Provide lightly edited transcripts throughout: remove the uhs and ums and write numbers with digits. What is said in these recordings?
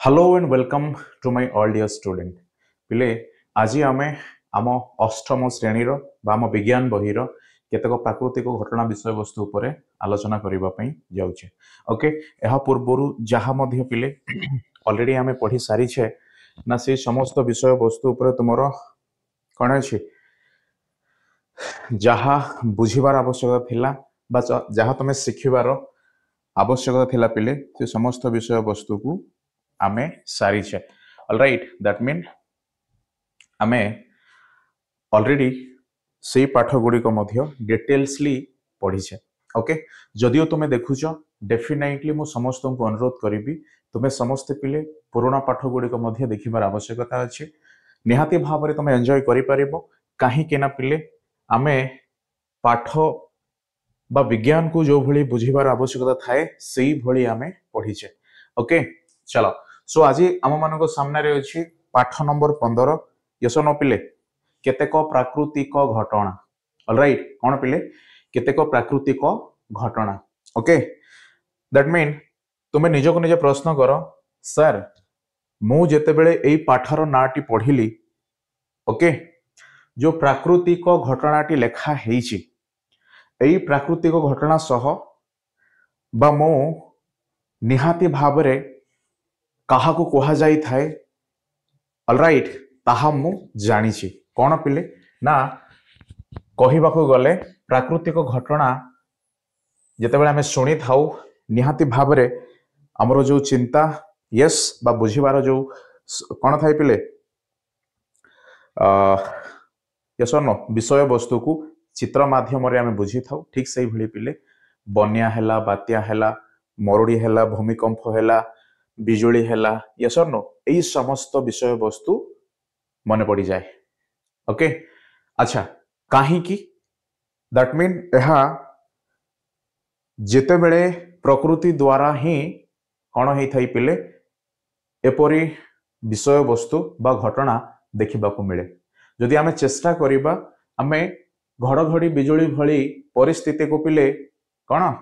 Hello and welcome to my all dear student पिले आज आम आम अष्टम श्रेणी आम विज्ञान बही केतक प्राकृतिक घटना विषय वस्तु उपर आलोचना करने जाऊे ओके यह पूर्वर जहाँ पिले ऑलरेडी आम पढ़ी सारीछे ना से समस्त विषय वस्तु उपर तुमर कौन अच्छे जहाँ बुझीबार आवश्यकता थिला बा जहाँ तुम शिखिबार आवश्यकता थिला पिले से समस्त विषय वस्तु को आमे सारीछे ऑलराइट दैट मीन आमे ऑलरेडी से पाठ गुड़िक डिटेल्सली पढ़ीछे ओके जदियो तुम देखुच डेफिनेटली मु समस्त को अनुरोध करी तुम्हें समस्ते पिले पुराना पाठ गुड़िक देखिबार आवश्यकता अच्छी निहाती भाव में तुम एंजॉय करि कहीं ना पिले आमे पाठ बा विज्ञान को जो भली बुझीबार आवश्यकता थाए से भली आमे पढ़ीछे ओके चलो सो आज आम मान सामने अच्छी पाठ नंबर 15 यस न पिले केतेक प्राकृतिक घटना ऑलराइट कौन पिले केतेक प्राकृतिक घटना ओके दैट मीन तुम्हें निज को निज प्रश्न कर सर मु जेते बेले एई पाठर नाटी पढ़िली ओके जो प्राकृतिक घटनाटी लेखा हेइची एई प्राकृतिक घटना सह बा मो निहाती भावरे कहा को कहा जाई थाए ऑलराइट ताहा मु जानिछि कौन पिले ना कहिबाको गले प्राकृतिक घटना जेतेबेले आमे शुणी थाउ निहाती भावरे हमरो जो चिंता यस बा बुझीबार जो कौन थाए पिले यस न विषय वस्तु को चित्र माध्यम रे आमे बुझी थाउ ठीक सही भली पिले बन्या हैला बात्या हैला मरुड़ी हैला भूमिकंप हैला बिजुली हैला यस और नो यही समस्त विषय वस्तु मन पड़ जाए ओके अच्छा कहीं दैट मीन यह जेते बेले प्रकृति द्वारा ही कौन होता है पिले एपरी विषय वस्तु बा घटना देखा मिले जदि आमे चेष्टा करिबा आमे घड़घड़ी बिजुली भली परिस्थिति को पिले कौन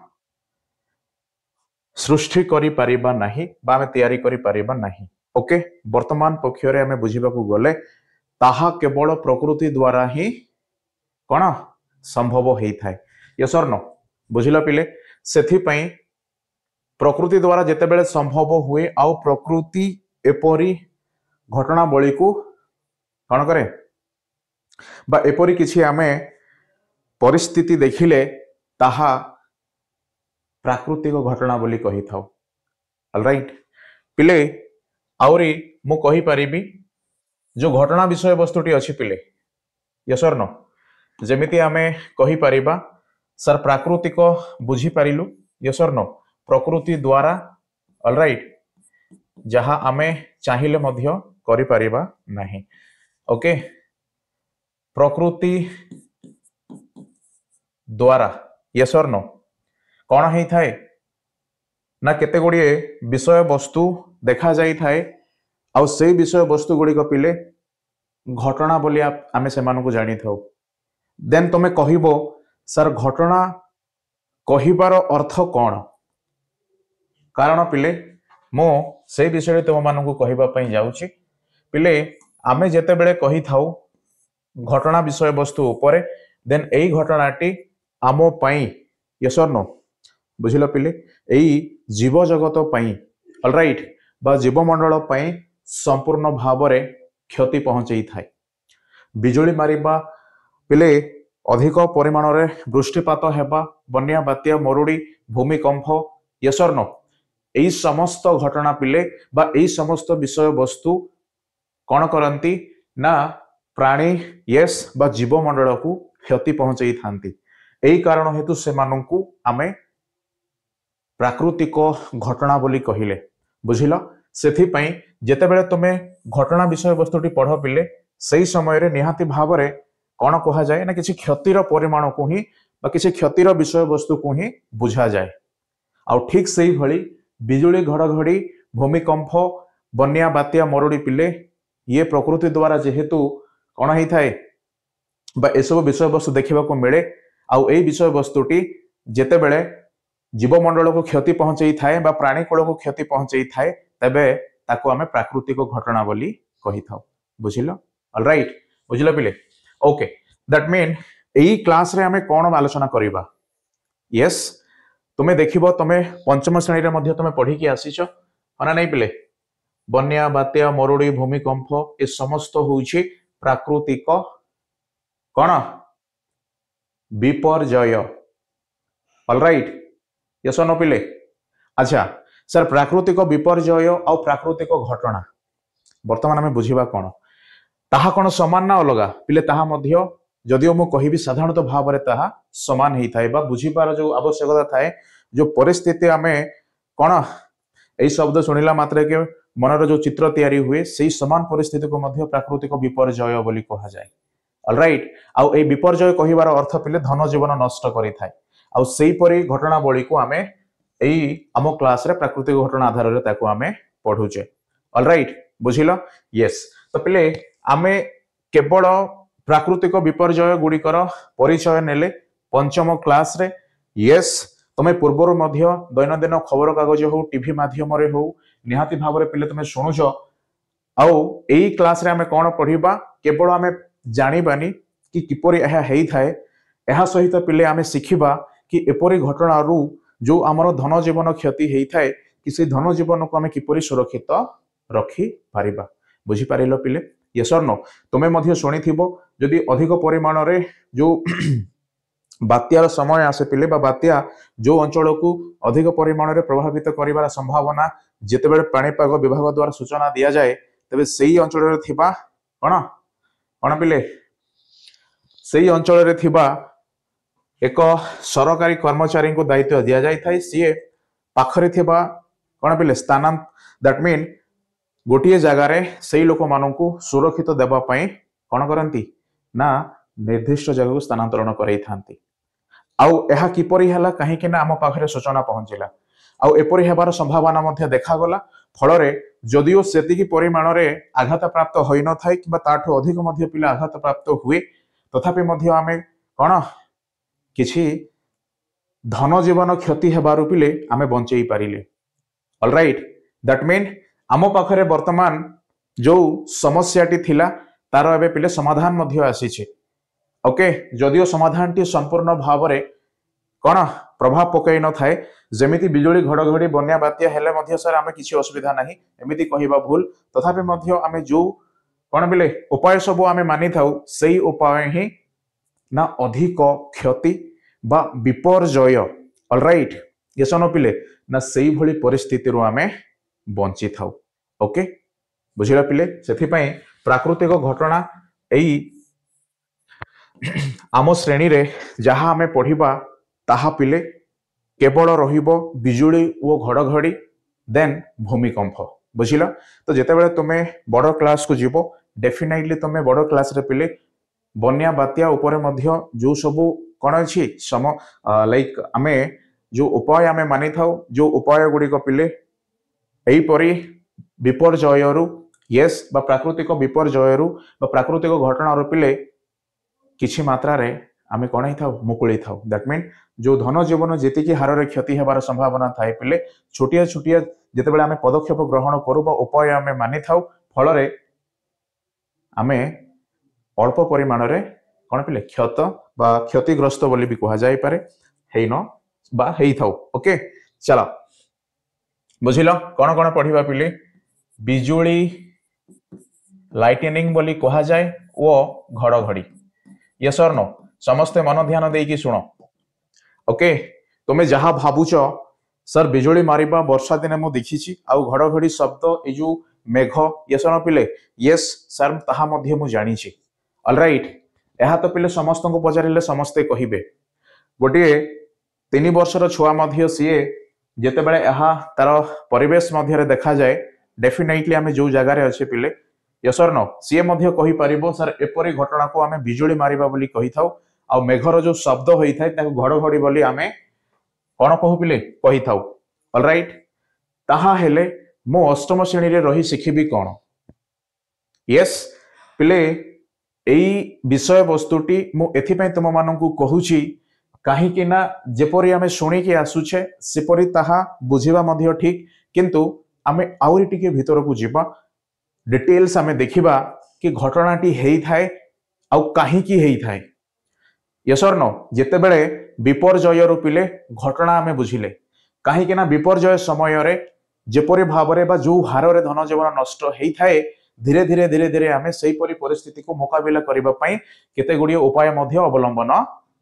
सृष्टि करि परिबा नाही बा आमे तैयारी करि परिबा नाही ओके वर्तमान पक्षरे आमे बुझीबा को गले ताहा केवल प्रकृति द्वारा ही कोन संभव हेई थाए यस और नो बुझिला पिले सेथि पई प्रकृति द्वारा जेते बेले संभव हुए आउ प्रकृति एपरी घटना बळी को कोन करे बा एपरी किछि आमे परिस्थिति देखिले ताहा प्राकृतिक घटना बोली कही थाउ ऑलराइट पिले आउरी मु कही परिबी जो घटना विषय वस्तुटी अच्छी पिले यस और नो जेमिति आमे कही परिबा सर प्राकृतिक बुझी पारिलु यस और नो प्रकृति द्वारा ऑलराइट जहाँ आमे चाहिले मध्य करि परिबा नाही ओके प्रकृति द्वारा यस और नो कौन है थाए ना केते गुड़िए विषय वस्तु देखा जाई थाए आउ से विषय वस्तु गुड़िक पिले घटना बोली आमे से मानकु जानी थाउ देन तुमे कहिबो सर घटना कहिबार अर्थ कौन कारण पिले मो से विषय तुम मानकु कहिबा पई जाउची पिले आमे जेते बेले कहि थाउ घटना विषय वस्तु उपरे देन एई घटनाटी आमो पई यस और नो बुझिल पिले एई जीव जगत पई ऑलराइट बा जीवमंडल पई संपूर्ण भावरे क्षति पहुंचई थाए बिजुली मारिबा पिले अधिक परिमाण रे वृष्टिपात हेबा बन्या बात्या मरुड़ी भूमिकंप यस और नो एई समस्त घटना पिले बा एई समस्त विषय वस्तु कौन करंती ना प्राणी यस बा जीवमंडल को क्षति पहुंचई थांती एई कारण हेतु से माननकु आमे प्राकृतिक घटना बोली कहिले बुझिल सेथि पई जेते बेले तुमे घटना विषय वस्तुटी पढ़ पिले सही समय रे निहाती भाव रे कौन कहा जाए ना किसी क्षतिर परिमाण को ही बा किसी क्षतिर विषय वस्तु को ही बुझा जाए आउ ठीक सही भली बिजुली घड़घड़ी भूमिकंप बन्या बात्या मरुड़ी पिले ये प्रकृति द्वारा जेहेतु कौन ही थाए बा एसब विषय वस्तु देखा मिले आउ ए विषय वस्तुटी जेते बेले जीवमंडल को क्षति पहुंचाई थाए बा प्राणी कूल को क्षति पहुंचाई थाए तेबे ताको आमे प्राकृतिक घटना बोली कहि थाउ बुझिलो ऑलराइट बुझिलो पिले okay that mean AE class रे आमे कोन आलोचना करिबा यस तुमे देखिबो तुमे पंचम श्रेणी रे मध्ये तुमे पढी की आसीचो हना नै पिले बन्या बात्या मरुड़ी भूमिकंप ए समस्त होउछि प्राकृतिक कोन विपर्यय ऑलराइट यस नो पिले अच्छा सर प्राकृतिक विपर्यय और प्राकृतिक घटना वर्तमान आम बुझा कौन ताहा कौन समान ना अलगा पिले ताहा मध्य जदिओ मु कहिबी साधारणतः भाव में ताहा समान ही थाए बा बुझीपार जो आवश्यकता थाए जो परिस्थिति आमे कौन यही शब्द शुणिला मात्रे के मनर जो चित्र तैयारी हुए से समान परिस्थिति को मध्य प्राकृतिक विपर्यय बोली कहा जाए ऑलराइट आउ ए विपर्यय कहिबार अर्थ पिले धन जीवन नष्ट करि थाए आउ सेही परि घटनावली को आमे एई आम क्लास रे प्राकृतिक घटना आधार रे ताको आमे पढुचे ऑलराइट बुझिलो यस तो पिले आमे केवल प्राकृतिक विपर्यय गुड़िकर परिचय नेले पंचम क्लास रे यस तमे पूर्वर मध्य दैनंदिन खबर कागज हो टीवी माध्यम रे हो निहाती भाव रे पिले तमे सुनुछ आउ एई क्लास रे आमे कोन पढिबा केवल आमे जानिबानी कि किपरि एहा हेई थाए एहा सहित पिले आमे सिखिबा कि एपरि घटना रु जो आमर धन जीवन क्षति होता है कि से धन जीवन को आम किपरि सुरक्षित रखी पारिबा बुझी पारिलो पिले यस और नो तुमे मध्य शुणिथिबो जदि अधिक परिमाण रे जो बात्यार समय आसे पिले बा बात्या जो अंचल को अधिक परिमाण रे प्रभावित करिवार संभावना जेतेबेले पाणीपाग विभाग द्वारा सूचना दिया जाए तबे सेही अंचल रे थिबा कोन कोन पिले सेही अंचल रे थिबा एक सरकारी कर्मचारी को दायित्व दिया जाय थाई सीए पाखरे थिबा कोन पिले स्थान दैट मीन गोटिए जगह रे सेही लोक माननकु सुरक्षित देबा पई कोन करंती ना निर्दिष्ट जगह को स्थानांतरण करई थांती आउ एहा किपरि हला काहे कि ना आम पाखरे सूचना पहुंचिला आउ एपरि हेबार संभावना मध्ये देखा गला फल रे जदिओ सेतिकी परिमाण रे आघात प्राप्त होई न थाई किबा ताठो अधिक मध्ये पिला आघात प्राप्त हुए तथापि मध्ये आमे कोन किछि धन जीवन क्षति हेबारु पिले आमे बंचेई पारिले ऑलराइट दैट मीन आम पाखरे वर्तमान जो समस्याटी थिला तार एबे पिले समाधान मध्ये आसीछि ओके जदिओ समाधान टी संपूर्ण भाव रे कोन प्रभाव पकई न थाए जेमिति बिजुली घड़घड़ी बन्या बात्या हेले मध्ये सर आमे किछि असुविधा नाही एमिति कहिबा भूल तथापि मध्ये आमे जो कोन बिले उपाय सब आमे मानि थाउ सेही उपाय ही ना अधिक क्षति बा विपर्यय ऑलराइट यस नो पिले ना सेही भली परिस्थिति रो आमे बंची थाउ ओके बुझिला पिले सेथि पई प्राकृतिक घटना एई आम श्रेणी रे जहा आमे पढिबा ताहा पिले केवल रहिबो बिजुली ओ घड़घड़ी देन भूमिकंप बुझिला तो जेतेबेले तुमे बड़ क्लास को जीवो डेफिनेटली तुमे बड़ क्लास रे पिले बन्या बात्या ऊपर मध्य जो सबु कोन अछि सम लाइक आमे जो उपाय आमे मानि थाउ जो उपाय गुडी को पिले एई परी विपर्यय रु यस बा प्राकृतिक विपर्यय रु बा प्राकृतिक घटना रु पिले किछि मात्रा रे आमे कोन ही थाउ मुकुली थाउ दैट मीन जो धन जीवन जेति की हार रे क्षति हेबार संभावना थाए पिले छोटिया छोटिया जेतेबेले आमे पदक्षेप ग्रहण करू बा उपाय आमे मानि थाउ फल रे आमे अल्प परिमाण रे कोन पिले क्षत बा क्षतिग्रस्त बोली भी कहा जाय पारे हेइन बा हेई थाउ ओके चलो बुझिलो कोन कोन पढिबा पिले बिजुली लाइटनिंग बोली कहा जाए ओ घड़घड़ी यस और नो समस्ते मन ध्यान देकी सुनो ओके तुमे जहा भाबुच सर बिजुली मारिबा वर्षा दिने मु देखिछि आउ घड़घड़ी शब्द ए जो मेघ यस नो पिले यस सर ताहा मध्ये मु जानिछि ऑलराइट एहा तो पिले समस्त को पचारिले समस्ते कहिबे गोटे 3 वर्षर छुआ मध्ये सीए जेते बेले एहा तार परिवेश मध्ये देखा जाए डेफिनेटली आमे जो जगह रे अछि पिले यस और नो सीए मध्ये कहि परिबो सर एपरी घटना को आमे बिजुली मारिबा बोली कहि थाउ आ मेघर जो शब्द होई थाए ताको घड़घड़ी बोली आमे कोन कहू पिले कहि थाउ ऑलराइट ताहा हेले मो अष्टम श्रेणी रे रही सिखिबी कोन यस पिले एई विषय वस्तुटी मु एथि पय तुम माननकु कहूची काहे कि ना जेपरी आमे सुनी के आसुछे सेपरी ताहा बुझिबा मध्ये ठीक किंतु आमे आउरी टिके भितर को जीवा डिटेल्स आमे देखिबा कि घटनाटी हेई थाए आउ काहे की हेई थाए यस और नो जेतेबेले विपर्जय रूपिले घटना आमे बुझिले काहे कि ना विपर्जय समय रे जेपरि भावरे बा जो हार रे धन जीवन नष्ट हेई थाए धीरे धीरे धीरे धीरे आमे सेही परि परिस्थिति को मुकाबिला करिबा पई केते गुडी उपाय मध्ये अवलंबन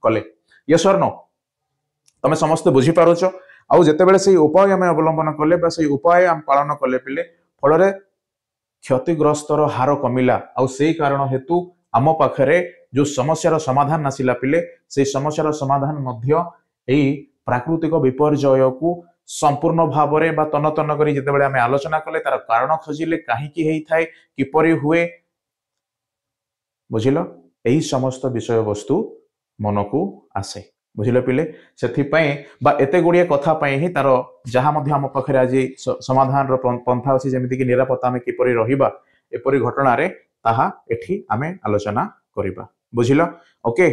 कले यस और नो तमे समस्त बुझी पारुछ आउ जेतेबेले सेही उपाय आमे अवलंबन कले बा सेही उपाय आम पालन कले पिले फल रे क्षतिग्रस्तर हार कमिला आउ सेही कारण हेतु आम पाखरे जो समस्यार समाधान आसिला पिले से समस्यार समाधान मध्य एई प्राकृतिक विपर्जय को संपूर्ण भाव में तन तन करी जितेबाला आमे आलोचना कले तार कारण खोजिले काहीकि हेई थाए किपरि हुए बुझिल एही समस्त विषय वस्तु मन को आसे बुझिल पिले सेथिपई बा एते गुड़िए कथा पई ही तार जहा मध्य आम पाखरे आज समाधान रो पंथा अछि जेमिति कि निरापत्ता में किपरि रहिबा एपरि घटना रे ताहा एठी आमे आलोचना करिबा बुझिल ओके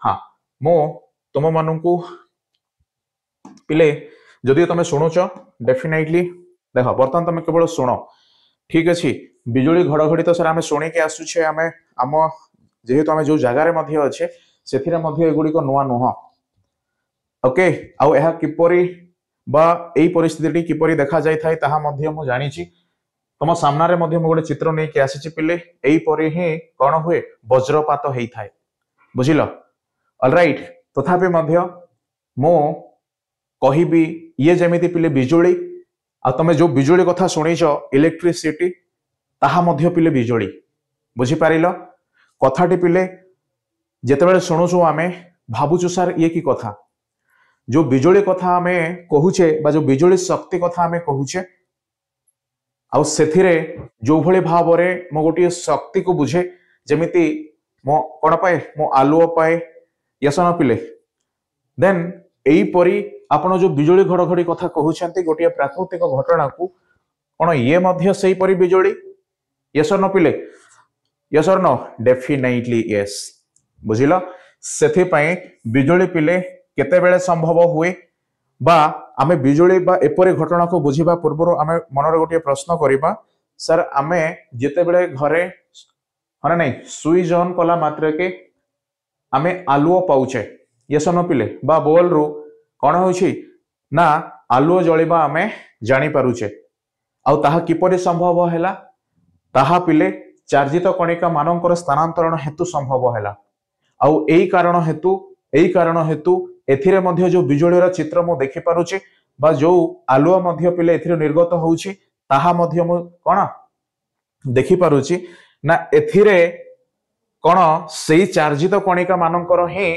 हाँ मो तुम मानू पिले जदि तुम शुणुच डेफिनेटली देख बर्तमान तुम केवल शुण ठीक अच्छे बिजुली घड़घड़ी तो सर आम शुणिक आसुचे आम आम जेहेतु आम जो जगार अच्छे से एगुड़िक नुआ नुह ओके आउ यह किपरि बा एई परिस्थिति किपरि देखा जाय थाए ताहा मध्य मु जानिछि तुम सामने मध्य मु गोटे चित्र नहीं कि आसीछि पिले एई परि ही कौन हुए वज्रपात हेई थाए बुझिल ऑलराइट तथापि मध्य मु कहिबी ये जेमिति पिले बिजुली आ तमे जो बिजुली कथा सुनिछ इलेक्ट्रिसिटी ताहा मध्य पिले बिजुली बुझी पारिल कथाटी पिले जेतेबेले सुनुछु आमे भाबुछु सर ये की कथा जो बिजुली कथा आमे कहूचे बा जो बिजुली शक्ति कथा आमे कहूचे आउ सेथिरे जो भली भाव रे मो गोटे शक्ति को बुझे जेमिति मो कोन पाए मो आलुओ पाए यसन पिले देन एई परी आपण जो बिजुली घड़घड़ी कथा कहउछंती गोटे प्राकृतिक घटना को कोन ये मध्य सेही परी बिजुली यसन पिले यस और नो डेफिनेटली यस बुझिल सेथि पई बिजुली पिले केते बेले संभव हुए बा आमे बिजुली बा एपरी घटना को बुझिबा पूर्व आमे मनरे गोटे प्रश्न करिबा सर आमे जेते बेले घरे हने नहीं स्विच ऑन कला मात्र के आमे आलुओ पाउचे यस न पिले बा बोल रु कोन होछि ना आलुओ जळिबा आमे जानि पारुचे आउ ताहा किपरि संभव हैला ताहा पिले चार्जित कणिका मानकर स्थानांतरण हेतु संभव हैला आउ एई कारण हेतु एथिरे मध्य जो बिजुलीर चित्र मु देखि पारुचे बा जो आलुओ मध्य पिले एथिरे निर्गत होउछि ताहा मध्य मु कोन देखि पारुची ना एथिरे कोन सेई चार्जित कणिका मानकर ही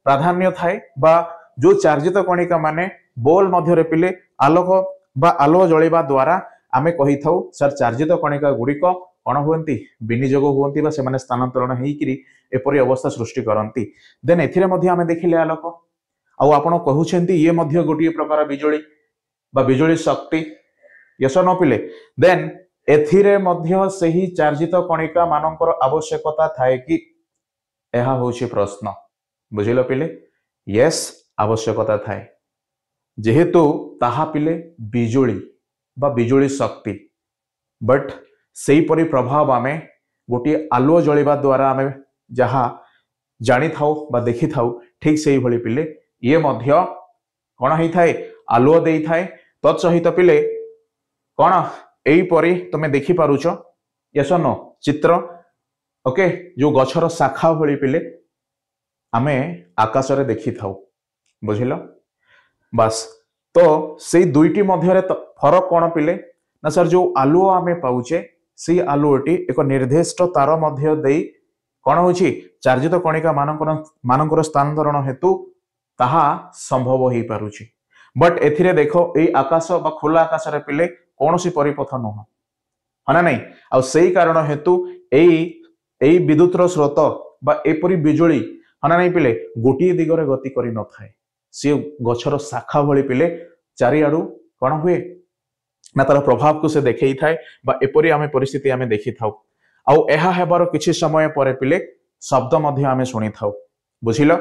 प्राधान्य थाए बा जो चार्जित कणिका माने बोल मध्य रे पिले आलोक बा आलो जळिबा द्वारा आमे कहि थाउ सर चार्जित कणिका गुड़िक कोन हुअंती विनियोग हुअंती बा से माने स्थानांतरण हेइकरी एपरि अवस्था सृष्टि करंती देन एथिरे मध्य आमे देखिले आलोक आउ आपण कहउछंती ये मध्य गोटिए प्रकार बिजुली बा बिजुली शक्ति यस न पिले देन एथिरे मध्य सही चार्जित कणिका मानकर आवश्यकता थाए कि एहा होछि प्रश्न बुझिल पिले यस आवश्यकता थाए जेहेतु ताहा पिले बिजुली बा बिजुली शक्ति बट सेही परि प्रभाव आमे गोटे आलुओ जळिबा द्वारा आमे जहा जानि थाउ बा देखि थाउ ठीक सेही भली पिले ये मध्य कोन हेई थाए आलुओ देई थाए तत्सहित पिले कोन एई परी तुमे देखि पारुछ यस नो चित्र ओके जो गछर शाखा भली पिले आमे आकाश रे देखि थाउ बुझिलो बस तो से दुईटी मध्य फरक कोन पिले ना सर जो आलुओ आमे पाउचे से आलुओटी एक निर्दिष्ट तार मध्य देई कोन होछि चार्जित कणिका मानकर स्थानांतरण हेतु ताहा संभव हेई पारुछि बट एथिरे देखो एई आकाश बा खुला आकाश रे पिले कोनोसी परिपथ नह हना नहीं आ सेही कारण हेतु एई विद्युत रो स्रोत बा एपरी बिजुली हना नहीं पिले गोटी दिगरे गति करि न थाए से गछर शाखा भली पिले चारिआडू कोन हुए ना तार प्रभाव को से देखै थाए बा एपरी आमे परिस्थिति आमे देखि थाउ आउ एहा हेबार किछि समय परे पिले शब्द मध्य आमे सुनि थाउ बुझिलो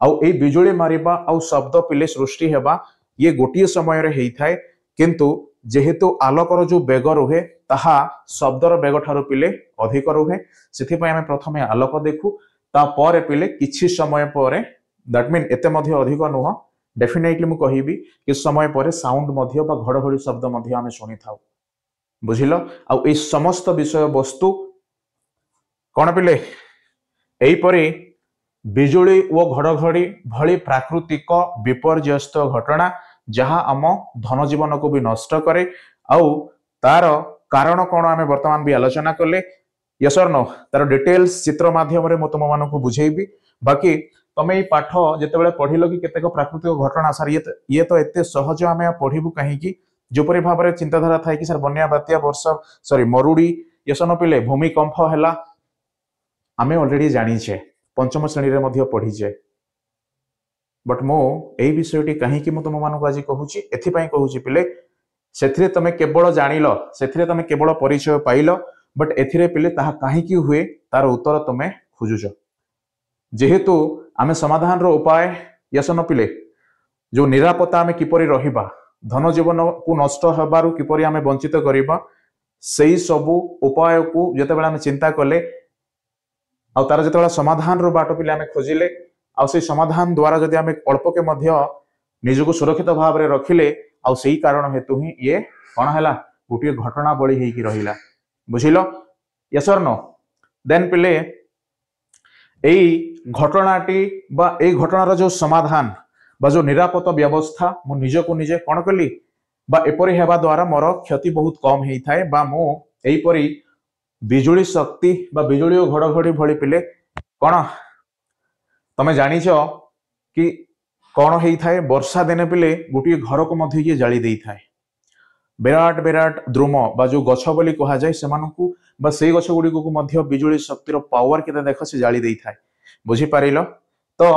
आउ एई बिजुली मारिबा आउ शब्द पिले सृष्टि हेबा ये गोटिए समय रे हेई थाए किंतु जेहेतु आलोकर जो बेग रुहे ताहा शब्दर बेग ठारू पिले अधिक रुहे से आम प्रथम आलोक देखू तापर पिले किछि समय पर दैट मीन एते मध्य अधिक नुह डेफिनेटली मु कहिबी कि समय पर साउंड मध्य बा घड़घड़ी शब्द मध्य आम शुणी था बुझिल आ समस्त विषय वस्तु कौन पिले एपरी बिजुली और घड़घड़ी भली प्राकृतिक विपर्यस्त घटना जहाँ आम धन जीवन को भी नष्ट करे आउ तार कारण कौन आम वर्तमान भी आलोचना कले यस और नो तार डिटेल्स चित्र माध्यम रे तुम मानक बुझेबी बाकी तमे पाठ जिते पढ़िल कि केतेक प्राकृतिक घटना सर ये तो एते सहज आम पढ़ू कहीं जोपरी भाव में चिंताधारा थाए कि सर बन्या बात्या वर्षा सॉरी मरुड़ी यस न पिले भूमिकंप है आम ऑलरेडी जानीचे पंचम श्रेणी रे मध्य पढ़ीचे बट मो एई विषयटी कहीं तुम मानक आज कहूची एथिपाई कहूची पिले सेथिरे तमे केवल जानिल सेथिरे तमे केवल परिचय पाइल बट एथिरे पिले ताहा कहीं हुए तार उत्तर तमे खोजुच जेहेतु आम समाधान रो उपाय यस न पिले जो निरापत्ता आम किपरि रहिबा धन जीवन को नष्ट हबारु किपरि आम वंचित करिबा सेई सबु उपाय को जेतेबेला आम चिंता कले आ तार जेतेबेला समाधान रो बाट पिले आम खोजिले आ से समाधान द्वारा जदि आम अल्प के मध्य निजको सुरक्षित भाव में रखिले आ सेई कारण हेतु ही ये कौन है गोटे घटना बड़ी होगी रहिला बुझिल यस और नो देन पिले एई घटनाटी बा एई घटनार जो समाधान बा जो निरापत्ता व्यवस्था मु निजको निजे कौन कली बा एपरी हेबा द्वारा मोर क्षति बहुत कम हेई थाए बा मु एपरी बिजुली शक्ति बा बिजुली और घड़घड़ी भली पिले कौन तमे जानिछ कि कौन हेई थाए वर्षा दिने पिले गोटे घर को मध्य ये जाली देई थाए विराट विराट द्रुम बा जो गछ बोली कहा जाए सेमानकु बा सेई गछ गुडी को मध्य बिजुली शक्तिर पावर केते देख से जाली देई थाए बुझी पारिल तो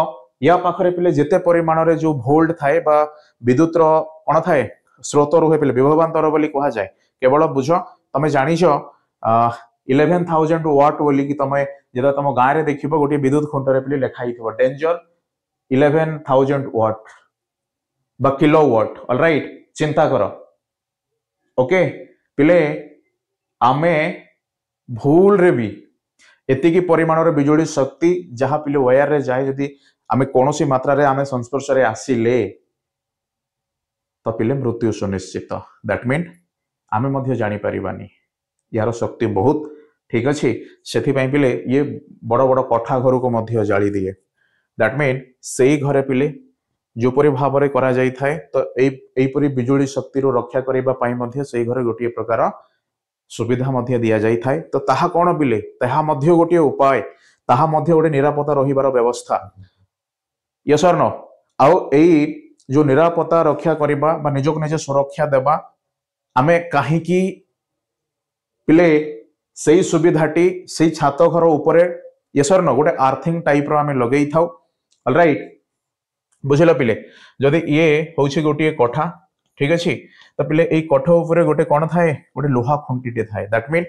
या पाखरे पिले जेते परिमाण रे जो वोल्ट थाए बा विद्युत रो कोन थाए स्रोत रुहे पिले विभवांतर बोली कहा जाए केवल बुझ तमे जानिछ 11,000 वाट बोली कि तमे जेदा तम गाँ रे देखिबो गोटे विद्युत खुंट रे पिले लिखा हिथबो डेंजर 11,000 वाट बा किलो वाट ऑलराइट चिंता करो ओके पिले आमे भूल रे भी एतिकी परिमाण रे बिजुली शक्ति जहाँ पिले वायर रे जाए जदि आमे कोनोसी मात्रा रे आमे संस्पर्श रे आसिले तो पिले मृत्यु सुनिश्चित दैट मीन आमे मध्य जानी परिबानी यार शक्ति बहुत ठीक अच्छे से पिले ये बड़ बड़ कठा घर को मध्य जाली दिए दैट मीन से घरे पिले जोपरी भाव में करा जाई थाए तो एपरी बिजुली शक्ति रक्षा करने से घरे गोटे प्रकार सुविधा मध्य दिया जाई थाए तो ताहा कौन पिले ताहा मध्य गोटे उपाय ताहा मध्य गोटे निरापत्ता रहिबार व्यवस्था यस और नो आउ एई जो निरापत्ता रक्षा करबा बा निजक निजे सुरक्षा देबा आमे काहे की पिले सेई सुविधाटी सेई छात घर उपरे यस और नो गोटे आर्थिंग टाइप रो आमे लगेई थाउ ऑलराइट बुझिल पिले जदि ये होछि गोटे कठा ठीक अच्छे तो पिले ए कठ उपरे गोटे कौन थाए गोटे लोहा खुंटीटे थाए दैट मीन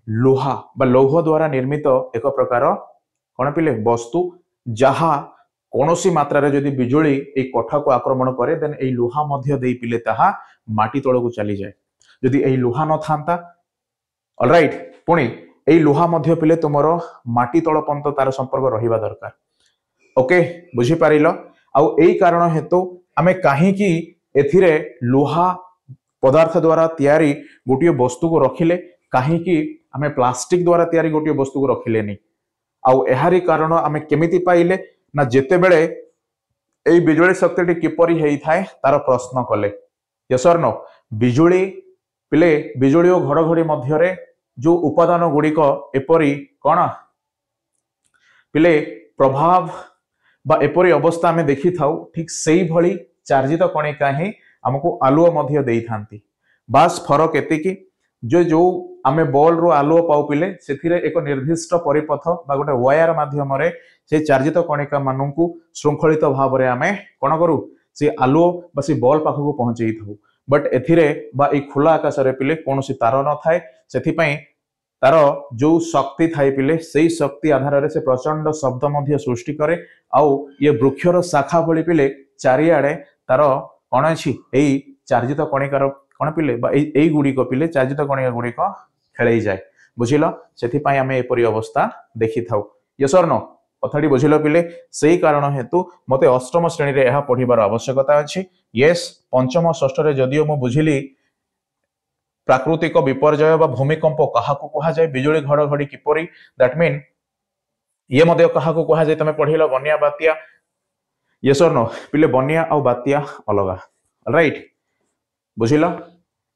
लोहा बा लौह द्वारा निर्मित एक प्रकार कौन पिले वस्तु जहा कौनसी मात्रा रे जदि बिजुली ए कठा को आक्रमण करे देन ए लोहा मध्य देई पिले ताहा माटी तळ को चली जाए जदि ए लोहा न थांता ऑलराइट पुणी ए लोहा मध्य पिले तुमरो माटी तळ पंत तार संपर्क रहिबा दरकार ओके बुझी पारिलो आउ एई कारण हेतु आमे काहे की एथिरे लोहा पदार्थ द्वारा तैयारी गोटे वस्तु को रखिले काहे की आमे प्लास्टिक द्वारा तैयारी गोटे वस्तु को रखिले नहीं आउ एहारी कारण आमे केमिति पाइले ना जेते बेले एई बिजुली शक्तिटी किपरि हेई थाए तार प्रश्न कले यस और नो बिजुली पिले बिजुली और घड़घड़ी मध्य रे जो उपादान गुड़िक एपरी कौन पिले प्रभाव बा एपरी अवस्था आमे देखि थाउ ठीक सेई भली चार्जित कणिका ही हमको आलुओ मध्य देई थांती बास फरक एतिकी जो आमे बॉल रो आलुओ पाउ पिले सेथिरे एक निर्दिष्ट परिपथ बा गोटे वायर माध्यम रे से चार्जित कणिका माननकु श्रृंखलित भाव रे आमे कोन करू से आलुओ बा से बॉल पाखु पहुंचई थाउ बट एथिरे बा ए खुला आकाश रे पिले कोनोसी तार न थाए सेथि पई तार जो शक्ति थाए पिले सेई शक्ति आधार रे से प्रचंड शब्द मध्य सृष्टि करे आउ ये वृक्षर शाखा भली पिले चारिआडे तार कौन अच्छी चार्जित कणिकार कौन पिले एई गुड़िक पिले चार्जित कणिका गुड़िक खेल जाए बुझिल से आम एपरी अवस्था देखी था यस और नो कथाटी बुझिल पिले से कारण हेतु मते अष्टम श्रेणी रे यह पढ़िबार आवश्यकता अछि यस पंचम षष्ठ रे जदियो मु बुझिली प्राकृतिक विपर्यय बा भूमिकंप काहाकू कहा जाए बिजुली घड़घड़ी किपरि दैट मीन ये मध्य काहाकू कहा जाए तमे पढ़िलो बन्या बात्या यस और नो पिले बन्या आ बात्या अलगा राइट बुझिल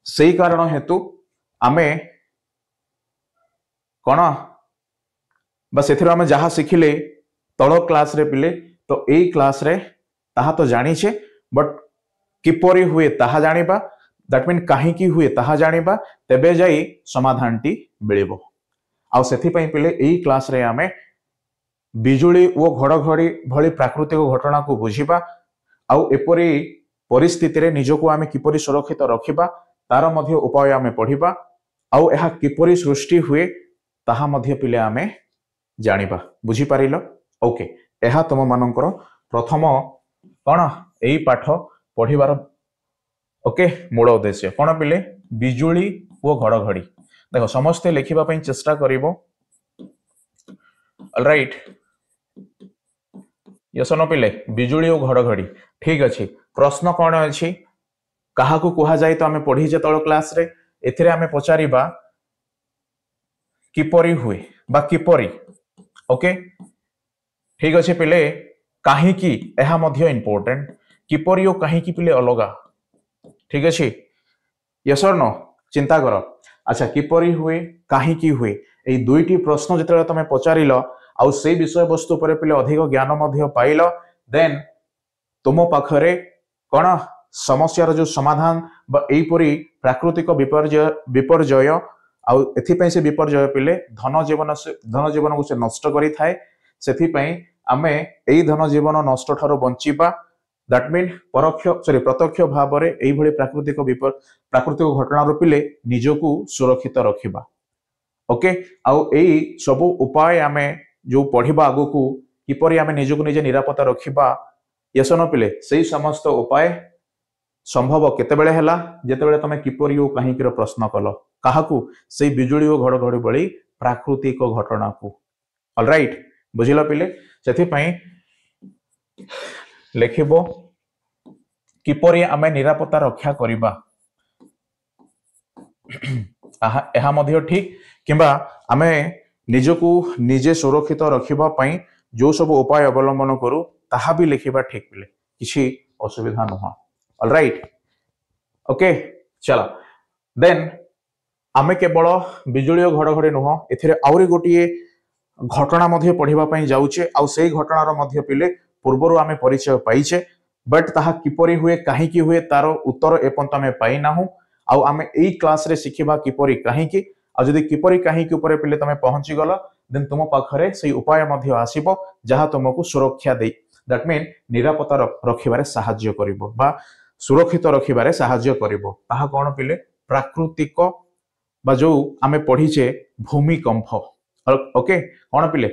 से कारण हेतु आमे कौन बा से आम जहाँ शिखिले तल क्लास रे पिले तो यही क्लास रे ताहा तो जानिछे बट किपरि हुए ताहा जानिबा दैट मीन काहींकी हुए ताहा जानिबा तेबे जाई समाधानटी मिलिबो आ सेथि पई पिले एही क्लास रे आमे बिजुली ओ घड़घड़ी भली प्राकृतिक घटना को बुझिबा आ एपरी परिस्थिति रे निजको आमे किपरि सुरक्षित रखिबा तार मध्य उपाय आमे पढ़िबा आ एहा किपरि सृष्टि हुए ताहा मध्य पिले आमे जानिबा बुझी पारिलो ओके एहा तुम मानकर प्रथम कौन एही पाठ पढ़िबार ओके मूल उद्देश्य कौन पिले बिजुली ओ घड़घड़ी देखो समस्ते लिखिबा पई चेष्टा करिवो ऑलराइट यस नो पिले बिजुली ओ घड़घड़ी ठीक अछि प्रश्न कौन अछि काहाकू कुहा जाय तो आमे पढ़ी जे तळ क्लास रे एथिरे आमे पचारिबा किपरि हुए बा किपरि ओके ठीक अछि पिले काहींकी एहा मध्य इंपोर्टेंट किपरि ओ काहींकी पिले अलगा ठीक अछि यस और नो चिंता करो अच्छा किपरि हुए काहींकी हुए एई दुईटी प्रश्न जतले तमे पचारिलो आउ से विषय वस्तु पर पिले अधिक ज्ञान मध्य पाइलो देन तुम पाखरे कोन समस्यार जो समाधान बा एईपरि प्राकृतिक विपर्यय आउ एथिपई से विपर्यय पिले धन जीवन को से नष्ट करि थाए सेथिपई आमे एई धन जीवन नष्ट ठारो बंचिबा दैट मीन प्रत्यक्ष भाव में यही प्राकृतिक घटना पिले निजको सुरक्षित रखिबा ओके आउ एई सब उपाय आमे जो पढ़िबा आगो को किपरि आमे निजको निजे निरापत्ता रखिबा यस न पिले सेही समस्त उपाय संभव केतेबेले हैला जेतेबेले तमे किपरि ओ काहींकीर प्रश्न कलो काहाकू सेही बिजुली ओ घड़घड़ी बळी प्राकृतिक घटना को ऑलराइट बुझिला पिले सेथि पई लेखिबो किपरि आमे निरापत्ता रक्षा करिबा एहा मध्य ठीक किंबा आमे निजको निजे सुरक्षित रखिबा पई जो सब उपाय अवलंबन करू ताहा भी लिखिबा ठीक पिले किछि असुविधा नहुआ ऑलराइट ओके चला देन आमे केवल बिजुली और घड़घड़ी नुह एथिरे आउरी गोटिए घटना मध्य पढ़िबा पई जाउचे आ सेही घटनार मध्य पिले पूर्वरु आमे परिचय पाइचे बट ताहा किपरि हुए काहींकी हुए तार उत्तर एपंत आमे पाई नाहु आ आमे एई क्लास रे सिखिबा किपरि काहींकी आ जदि किपरि काहींकी ऊपर पिले तमे पहुंची गलो देन तुम पाखरे सेही उपाय मध्य आसीबो जहा तुमको सुरक्षा दे दैट मीन निरापत्ता रखिबारे सहाय्य करिवो बा सुरक्षित रखिबारे सहाय्य करिवो ताहा कोन पिले प्राकृतिक बा जो आमे पढ़ीचे भूमिकंप ओके कोन पिले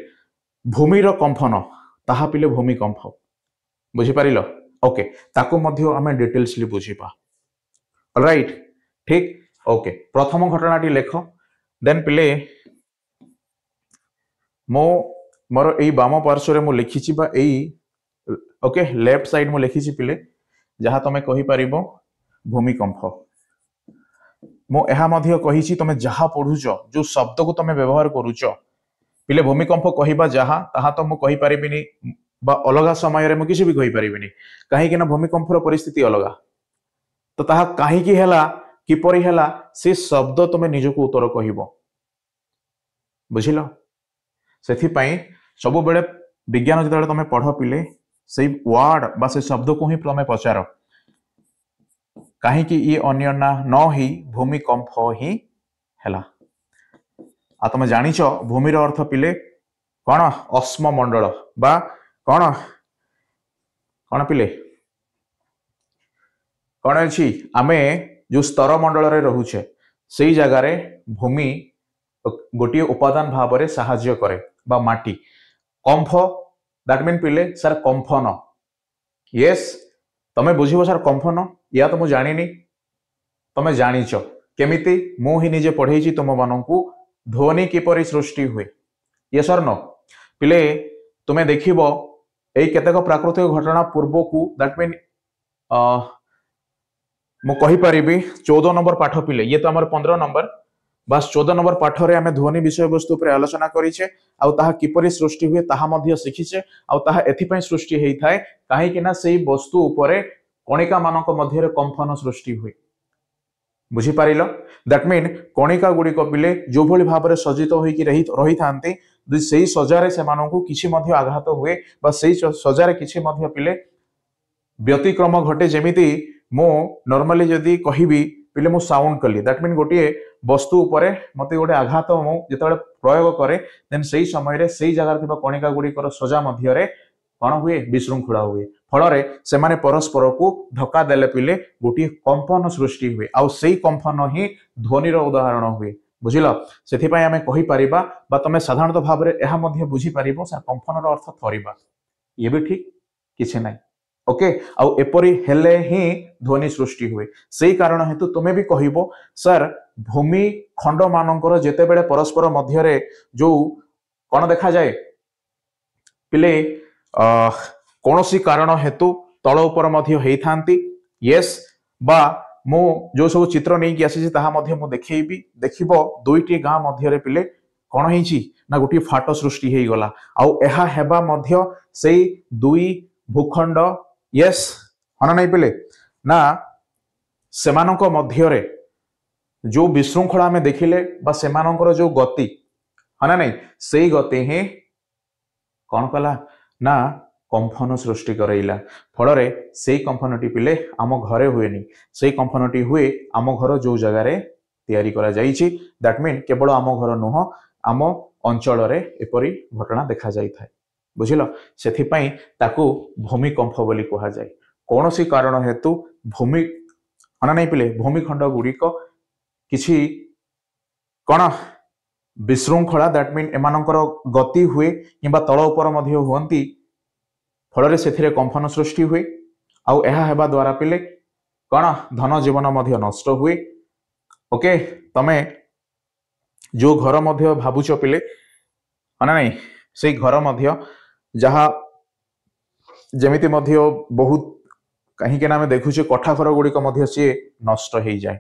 भूमिर कंपन ताहा पिले भूमिकंप बुझी पारिलो ओके ताको मध्य आमे डिटेल्सली बुझीबा ऑलराइट ठीक ओके प्रथम घटनाटी लेख देन पिले मो मोर एई बाम पार्श्व रे मो लिखिछि बा एई ओके लेफ्ट साइड मो लिखिछि पिले जहा तमे कहि परिबो भूमिकंप मो एहा मध्य कहिछि तमे जहा पढुचो जो शब्द को तमे व्यवहार करूचो पिले भूमिकंप कहिबा जहा ताहा तो मो कहि परिबिनी बा अलगा समय रे मो किछि भी कहि परिबिनी काहे कि ना भूमिकंपर परिस्थिति अलगा तो ताहा काहे कि हैला किपरि हैला से शब्द तमे निजको उत्तर कहिबो बुझिलो सेथि पई सब बेले विज्ञान जतले तमे पढो पिले सेही वर्ड बा से शब्द को ही तमे पचारो काहे कि ये अन्य ना न ही भूमिकंप ही हैला आ तमे जानिचो भूमिर अर्थ पिले कोन अस्म मंडल बा कोन कोन पिले कोन अछि आमे जो स्तर मंडल रे रहुचे सेही जगह रे भूमि गोटे उपादान भाव में साहाय्य करे बा माटी कंफ दैट मीन पिले सर कंफन यस तमे बुझिबो सर कंफन या तो मु जानिनी तमे जानिच केमिति मु ही निजे पढ़ेछि तुम माननकु ध्वनि किपरि सृष्टि हुए यस और नो पिले तुमे देखिबो एई केतेक प्राकृतिक घटना पूर्व को दैट मीन मु कहि परिबी 14 नंबर पाठ पिले ये तो हमर 15 नंबर बस 14 नंबर पाठ रे आमे ध्वनि विषय वस्तु पर आलोचना करिछे आ ताहा किपरि सृष्टि हुए ताहा मध्य शिखिछे आ ताहा एथि पय सृष्टि हेई थाए काहे कि ना सेई वस्तु उपरे कणिका मानक मध्य रे कंपन सृष्टि हुए बुझी पारिल दैट मीन कणिका गुडी पिले जो भली भाव रे सजित होई कि रही थांती सेई सजारे से मानकु किछि मध्य आघात हुए बा सेई सजारे किछि मध्य पिले व्यतिक्रम घटे जेमिति मो नॉर्मली जदी कहिबी पिले मो साउंड कली दैट मीन गोटे वस्तु उपरे मते गोटे आघात मो जेतेबेले प्रयोग करे देन सेई समय रे सेई जगह थिबा कणिका गुडी कर सजा मध्य रे कौन हुए विशृंखला हुए फल से माने परस्पर को धक्का देले पिले गोटे कंपन सृष्टि हुए आउ सेई कंपन ही ध्वनिर उदाहरण हुए बुझिल सेथि पय आमे कहि परिबा बा तमे साधारणतः भाव रे एहा मध्य बुझी परिबो सर कंपनर अर्थ थरिबा ये भी ठीक किछि नै ओके आउ एपरी हेले ही ध्वनि सृष्टि हुए सेई कारण हेतु तुमे भी कहिबो सर भूमि खंड मानकर जेते बेले परस्पर मध्य रे जो कोन देखा जाए पिले कौनसी कारण हेतु तल उपर मध्य हेई थांती यस बा मो जो सब चित्र नहीं कि आसी ताहा मध्य मो देखैबी देखिबो दुईटी गां मध्य रे पिले कोन हेइची ना गोटी फाटो सृष्टि हेई गला आउ एहा हेबा मध्य सेई दुई भूखंड यस हना नहीं पिले ना सेमानक मध्य रे जो विशृंखला में देखिले बा सेमानकर जो गति हना नहीं सेई गति ही कौन कला ना कंपन सृष्टि करैला फल रे सेई कंपनटी पिले आम घरे हुएनी सेई कंपनटी हुए आम घर जो जगह रे तैयारी करा जाईची दैट मीन केवल आम घर नुह आम अंचल रे एपरी घटना देखा जाई थाए बुझिल सेथि पई ताकू भूमिकंप बोली कहा जाए कौनसी कारण हेतु भूमि हना नहीं पिले भूमिखंड गुड़िक किछि कण विशृंखला दैट मीन एमानकर गति हुए किंबा तल उपर मध्य हुअंती फल से कंपन सृष्टि हुए आउ एहा हेबा द्वारा पिले कण धन जीवन मध्य नष्ट हुए ओके तमे जो घर मध्य भाबुच पिले हना नहीं से घर मध्य जहा जेमिति मध्य बहुत कहीं के नामे देखुचे कठा घर गुड़िक मध्य सी नष्ट हो जाए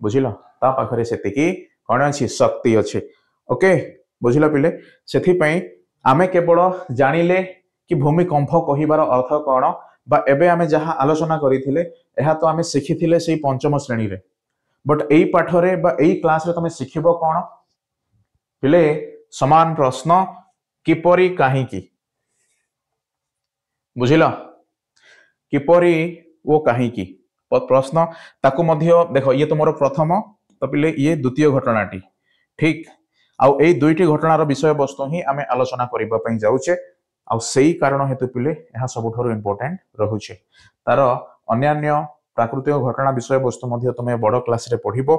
बुझिल ता पाखरे सेतिकी कौन अच्छी शक्ति अच्छे ओके बुझिल पिले सेथि पई आमे केवल जानिले कि भूमिकंप कहिबार अर्थ कौन बा एबे आमे जहा आलोचना करिथिले एहा तो आमे शिखिथिले सेई पंचम श्रेणी रे बट एई पाठ रे बा एई क्लास रे तमे शिखिबो कौन पिले समान प्रश्न किपरि काहीकि बुझिल किपरि वो काहीकि प्रश्न ताकू मध्य देखो ये तो मोर प्रथम तो पिले ये द्वितीय घटनाटी ठीक आउ एई दुईटी घटनार विषय वस्तु ही आमे आलोचना करिबा पई जाउचे आउ सेई कारण हेतु पिले एहा सबुठारु इंपोर्टेंट रहुचे तार अन्यान्य प्राकृतिक घटना विषय वस्तु मध्य तुमे बड़ क्लास रे पढ़िबो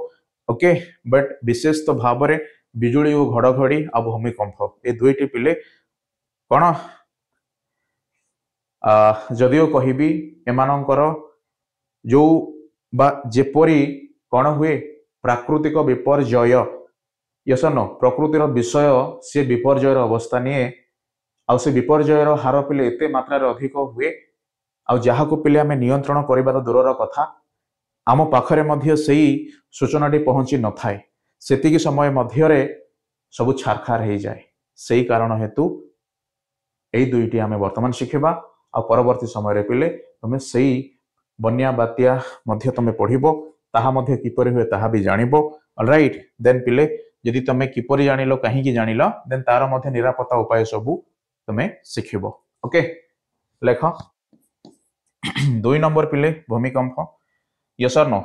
ओके बट विशेष तो भाव रे बिजुली और घड़घड़ी आ भूमिकंप ए दुईटी पिले कौन जदिओ कहिबी एमानंकर जो बा जेपरी कौन हुए प्राकृतिक विपर्यय यस नो प्रकृतिर विषय से विपर्ययर अवस्था निए आउ से विपर्ययर हार पिले एते मात्रा रे अधिक हुए आउ जहा को पिले आमे नियंत्रण करिबार दूरर कथा आम पाखरे मध्य सेई सूचनाटी पहुंची न थाए सेतिकी समय मध्य रे सब छारखार हो जाए सेई कारण हेतु एई दुईटी आमे वर्तमान शिखिबा आ परवर्ती समय रे पिले तमे सेई बन्या बात्या मध्य तमे पढ़िबो ताहा मध्य किपरि हुए ताहा भी जानिबो ऑलराइट देन पिले यदि तमे किपरि जानिलो काहे कि जानिलो देन तार मध्य निरापत्ता उपाय सबु तमे शिखिबो ओके लेख 2 नंबर पिले भूमिकंप यस और नो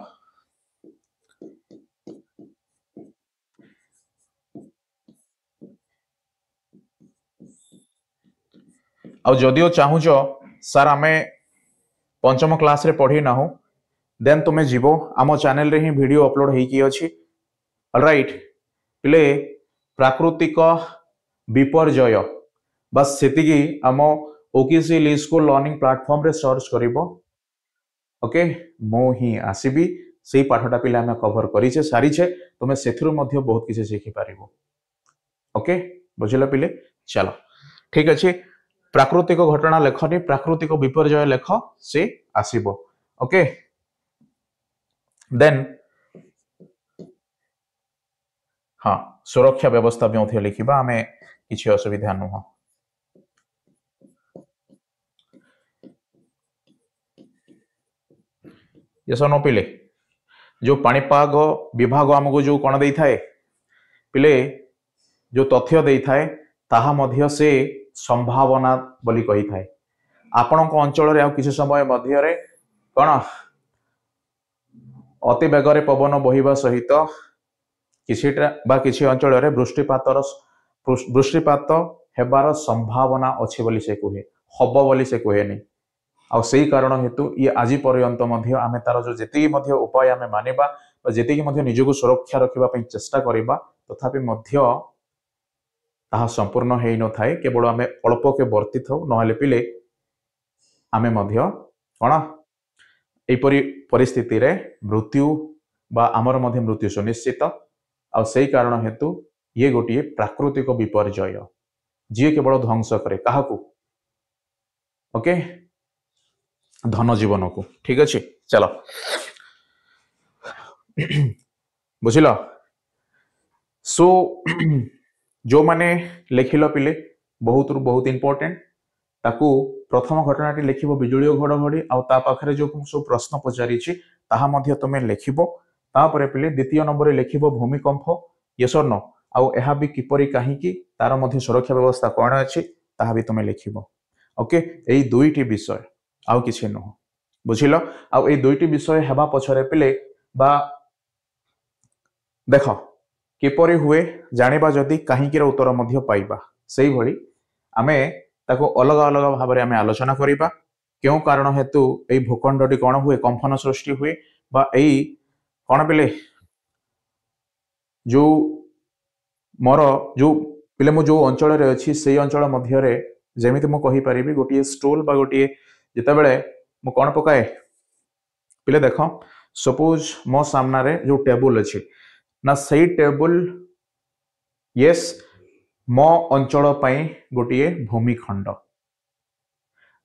आ जदिओ चाहूच सर आमे पंचम क्लास रे पढ़ी ना हो देन तुमे जीवो आम चैनल रे ही वीडियो अपलोड होई अछि ऑलराइट पिले प्राकृतिक विपर्यय बस सेतिकी आम ओकेसी ली स्कूल लर्निंग प्लेटफॉर्म रे सर्च करिवो ओके मो ही आसीबी सेही पाठटा पिले आमे कवर करिछे सारिछे तुमे सेथिरु मध्ये बहुत किछि शिखि पारिबो ओके बुझिलो पिले चलो ठीक अछि प्राकृतिक घटना लेखनी प्राकृतिक विपर्यय लेख से आसीबो ओके देन हाँ सुरक्षा व्यवस्था भी मध्ये लिखिबा आमे किछि असुविधा नुह यस नो पिले जो पाणीपाग विभाग आमको जो कौन दे थाए पिले जो तथ्य दे थाए ताहा मध्य से संभावना बोली कही थाए आपण अंचल रे आ किसी समय मध्य रे कौन अति बेगरे पवन बहिबा सहित किछिटा बा किछि अंचल रे वृष्टिपात हेबार संभावना अछि बोली से कहे हब बोली से कहेनी आ सही कारण हेतु ये आज पर्यंत मध्य आमे तार जो जेति मध्य उपाय आमे मानिबा बा जेति की मध्य निजको सुरक्षा रखिबा पई चेष्टा करिबा तथापि मध्य ताहा संपूर्ण हेइ न थाए केवल आमे अल्प के वर्ती थाउ नहले पिले आमे मध्य कोन एपरि परिस्थिति रे मृत्यु बा आमर मध्य मृत्यु सुनिश्चित आ सही कारण हेतु ये गोटे प्राकृतिक विपर्यय जी केवल ध्वंस करे काहाकू ओके धन जीवन को ठीक अच्छे चलो बुझिल सो जो माने लिखिल पिले बहुत बहुत इंपोर्टेंट ताकू प्रथम घटनाटी लिखिबो बिजुली घड़घड़ी आ ता पाखरे जो सब प्रश्न पचारि ताहा मध्य तमे लिखिबो तापरे पिले द्वितीय नंबर लिखिबो भूमिकंप यस और नो आउ एहा भी किपरि काहीकि तार मध्य सुरक्षा व्यवस्था कोन अछि ताहा भी तमे लिखिबो ओके एई दुईटी विषय आउ किछि न बुझिल आउ एई दुईटी विषय हेबा पछरे पिले बा देख किपरि हुए जानिबा जदि काहीकिर उत्तर मध्य पाइबा सेही भली आमे ताको अलग अलग भाव में आमे आलोचना करिबा क्यों कारण हेतु एई भूखंडटी कोन हुए कंपन सृष्टि हुए बा एई कोन पिले जो मोर जो पिले मु जो अंचल रे अछि सेही अंचल मध्य रे जेमिति मु कहि परिबि गोटिए स्टूल बा गोटिए जेतेबेले मु कोन पकाए पिले देखो सपोज मो सामना रे जो टेबल अछि ना सही टेबल यस मो अंचल पई गोटिए भूमिखंड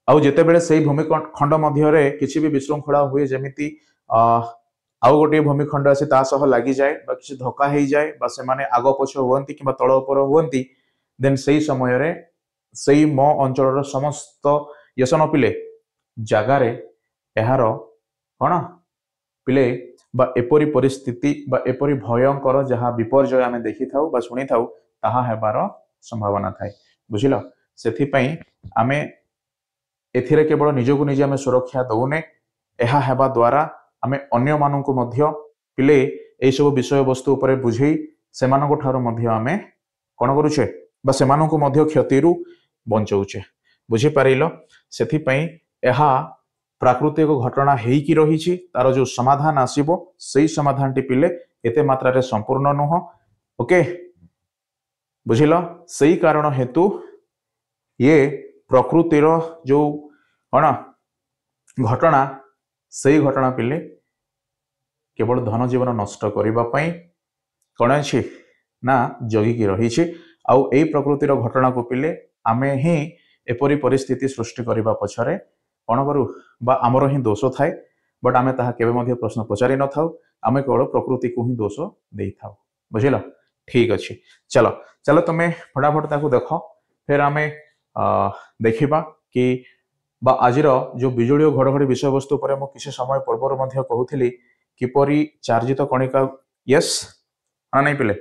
आउ जेतेबेले सही भूमिखंड मध्य रे किछि भी विशृंखला हुए जेमिति आउ गोटे भूमिखंड अछि ता सह लागि जाए बा किछि धक्का हेइ जाए बा से माने आगो पछ होवंती किबा तळ ऊपर होवंती देन सही समय रे सही मो अंचल समस्त यसन पिले जगार एहार कौन पिले बा एपरी परिस्थिति बा एपरी भयंकर जहाँ विपर्यय आमे देखि थाउ बा सुनी थाउ ताहा हेबार संभावना थाए बुझिल सेथि पई आमे एथिरे केवल निजको निजे आमे सुरक्षा दउने एहा हेबा द्वारा आमे अन्य माननकु मध्य पिले एई सब विषय वस्तु उपरे बुझेई सेमानको ठारो मध्य आमे कोन करूछे बा सेमानको मध्य क्षतिरु बंचौछे बुझी पारिलो सेथि पई एहा प्राकृतिक घटना हेइकी रहिछि तार जो समाधान आसीबो सेही समाधानटी पिले एते मात्रा रे संपूर्ण नुह ओके बुझिलो सेही कारण हेतु ये प्रकृतिर जो कौन घटना सही घटना पिले केवल धन जीवन नष्ट करबा पई कौन अछि ना जगिकी रहिछि आउ एई प्रकृतिर घटना को पिले आमे ही एपरी परिस्थिति सृष्टि करबा पछरे कौन करू बा आमर ही दोष थाए बट आमे ताहा केबे मध्य प्रश्न पचारि न थाउ आमे केवल प्रकृति को ही दोष देई थाउ बुझिलो ठीक अछि चलो चलो तमे फटाफट ताकू देखो फिर आमे देखिबा कि बा आजिर जो बिजुली घड़घड़ी विषय वस्तु पर मु किसी समय पूर्व मध्य कहूथिली किपरि चार्जित कणिका यस हाँ नहीं पिले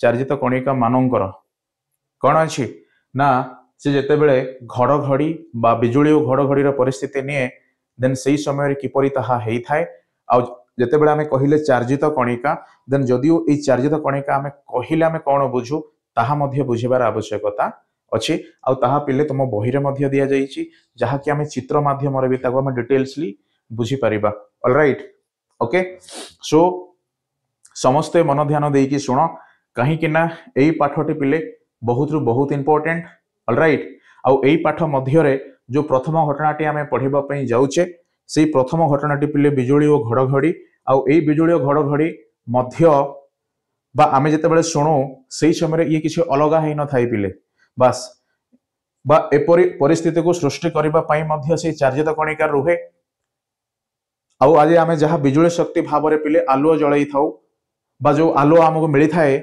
चार्जित कणिका मानकर कौन अछि ना से जेतेबेले घड़घड़ी बा बिजुली घड़घड़ी परिस्थिति निये देन सही समय किपरि ताहा हेइ थाए आ जेतेबेले आमे कहिले चार्जित कणिका देन जदियो ए चार्जित कणिका आमे कहिले आमे कोन बुझू ताहा मध्य बुझिबार आवश्यकता अछि आ ताहा पिले तुम बही रे मध्य दिया जाइछि जहा कि आमे चित्र माध्यम रे भी ताको आमे डिटेल्सली बुझी परिबा ऑलराइट ओके सो समस्ते मन ध्यान देकी सुनो कहीं कि ना एई पाठटी पिले बहुत रु बहुत इंपोर्टेंट ऑलराइट आ एई पाठ मध्य रे जो प्रथम घटनाटी आमे पढ़िबा पई जाउचे सेई प्रथम घटनाटी पिले बिजुली और घड़घड़ी आउ एई बिजुली घड़घड़ी मध्य बा आमे जेतेबेले शुणु सेई समय ये किसी अलग है न थाई पिले बास बा एपरी परिस्थिति को सृष्टि करबा पई मध्य से चार्जित कणिका रुहे। आउ आज आमे जहाँ बिजुली शक्ति भाव में पिले आलुओ जलाई थाउ बा जो आलुओ आमको मिली थाए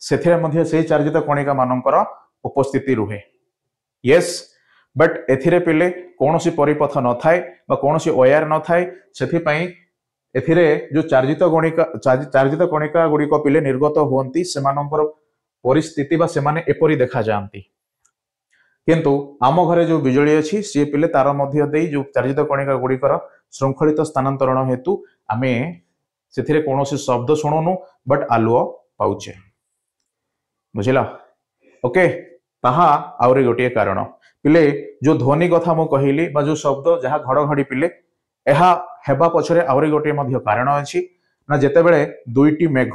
सेथिरे मध्य से चार्जित कणिका मानकर उपस्थिति रुहे। यस बट एथिरे पिले कौनसी परिपथ न थाए बा कौनसी वायर न थाए सेथिपई एथिरे जो चार्जित कणिका गुड़िक पिले निर्गत हुअंती सेमानंकर परिस्थिति बा सेमाने एपरी देखा जाती। किंतु आम घरे जो बिजुली अच्छी सी पिले तार मध्य देई जो चार्जित कणिका गुड़िकर श्रृंखलित स्थानांतरण हेतु आमे सेथिरे कौनसी शब्द शुणुनु बट आलुओ पाउचे बुझिला। ओके ताहा आउरी गोटे कारण पिले जो ध्वनि कथा मु कहली बा जो शब्द जहाँ घड़घड़ी पिले एहा हेबा पछरे आउरी गोटे मध्य कारण अछि ना जेतेबेले दुईटी मेघ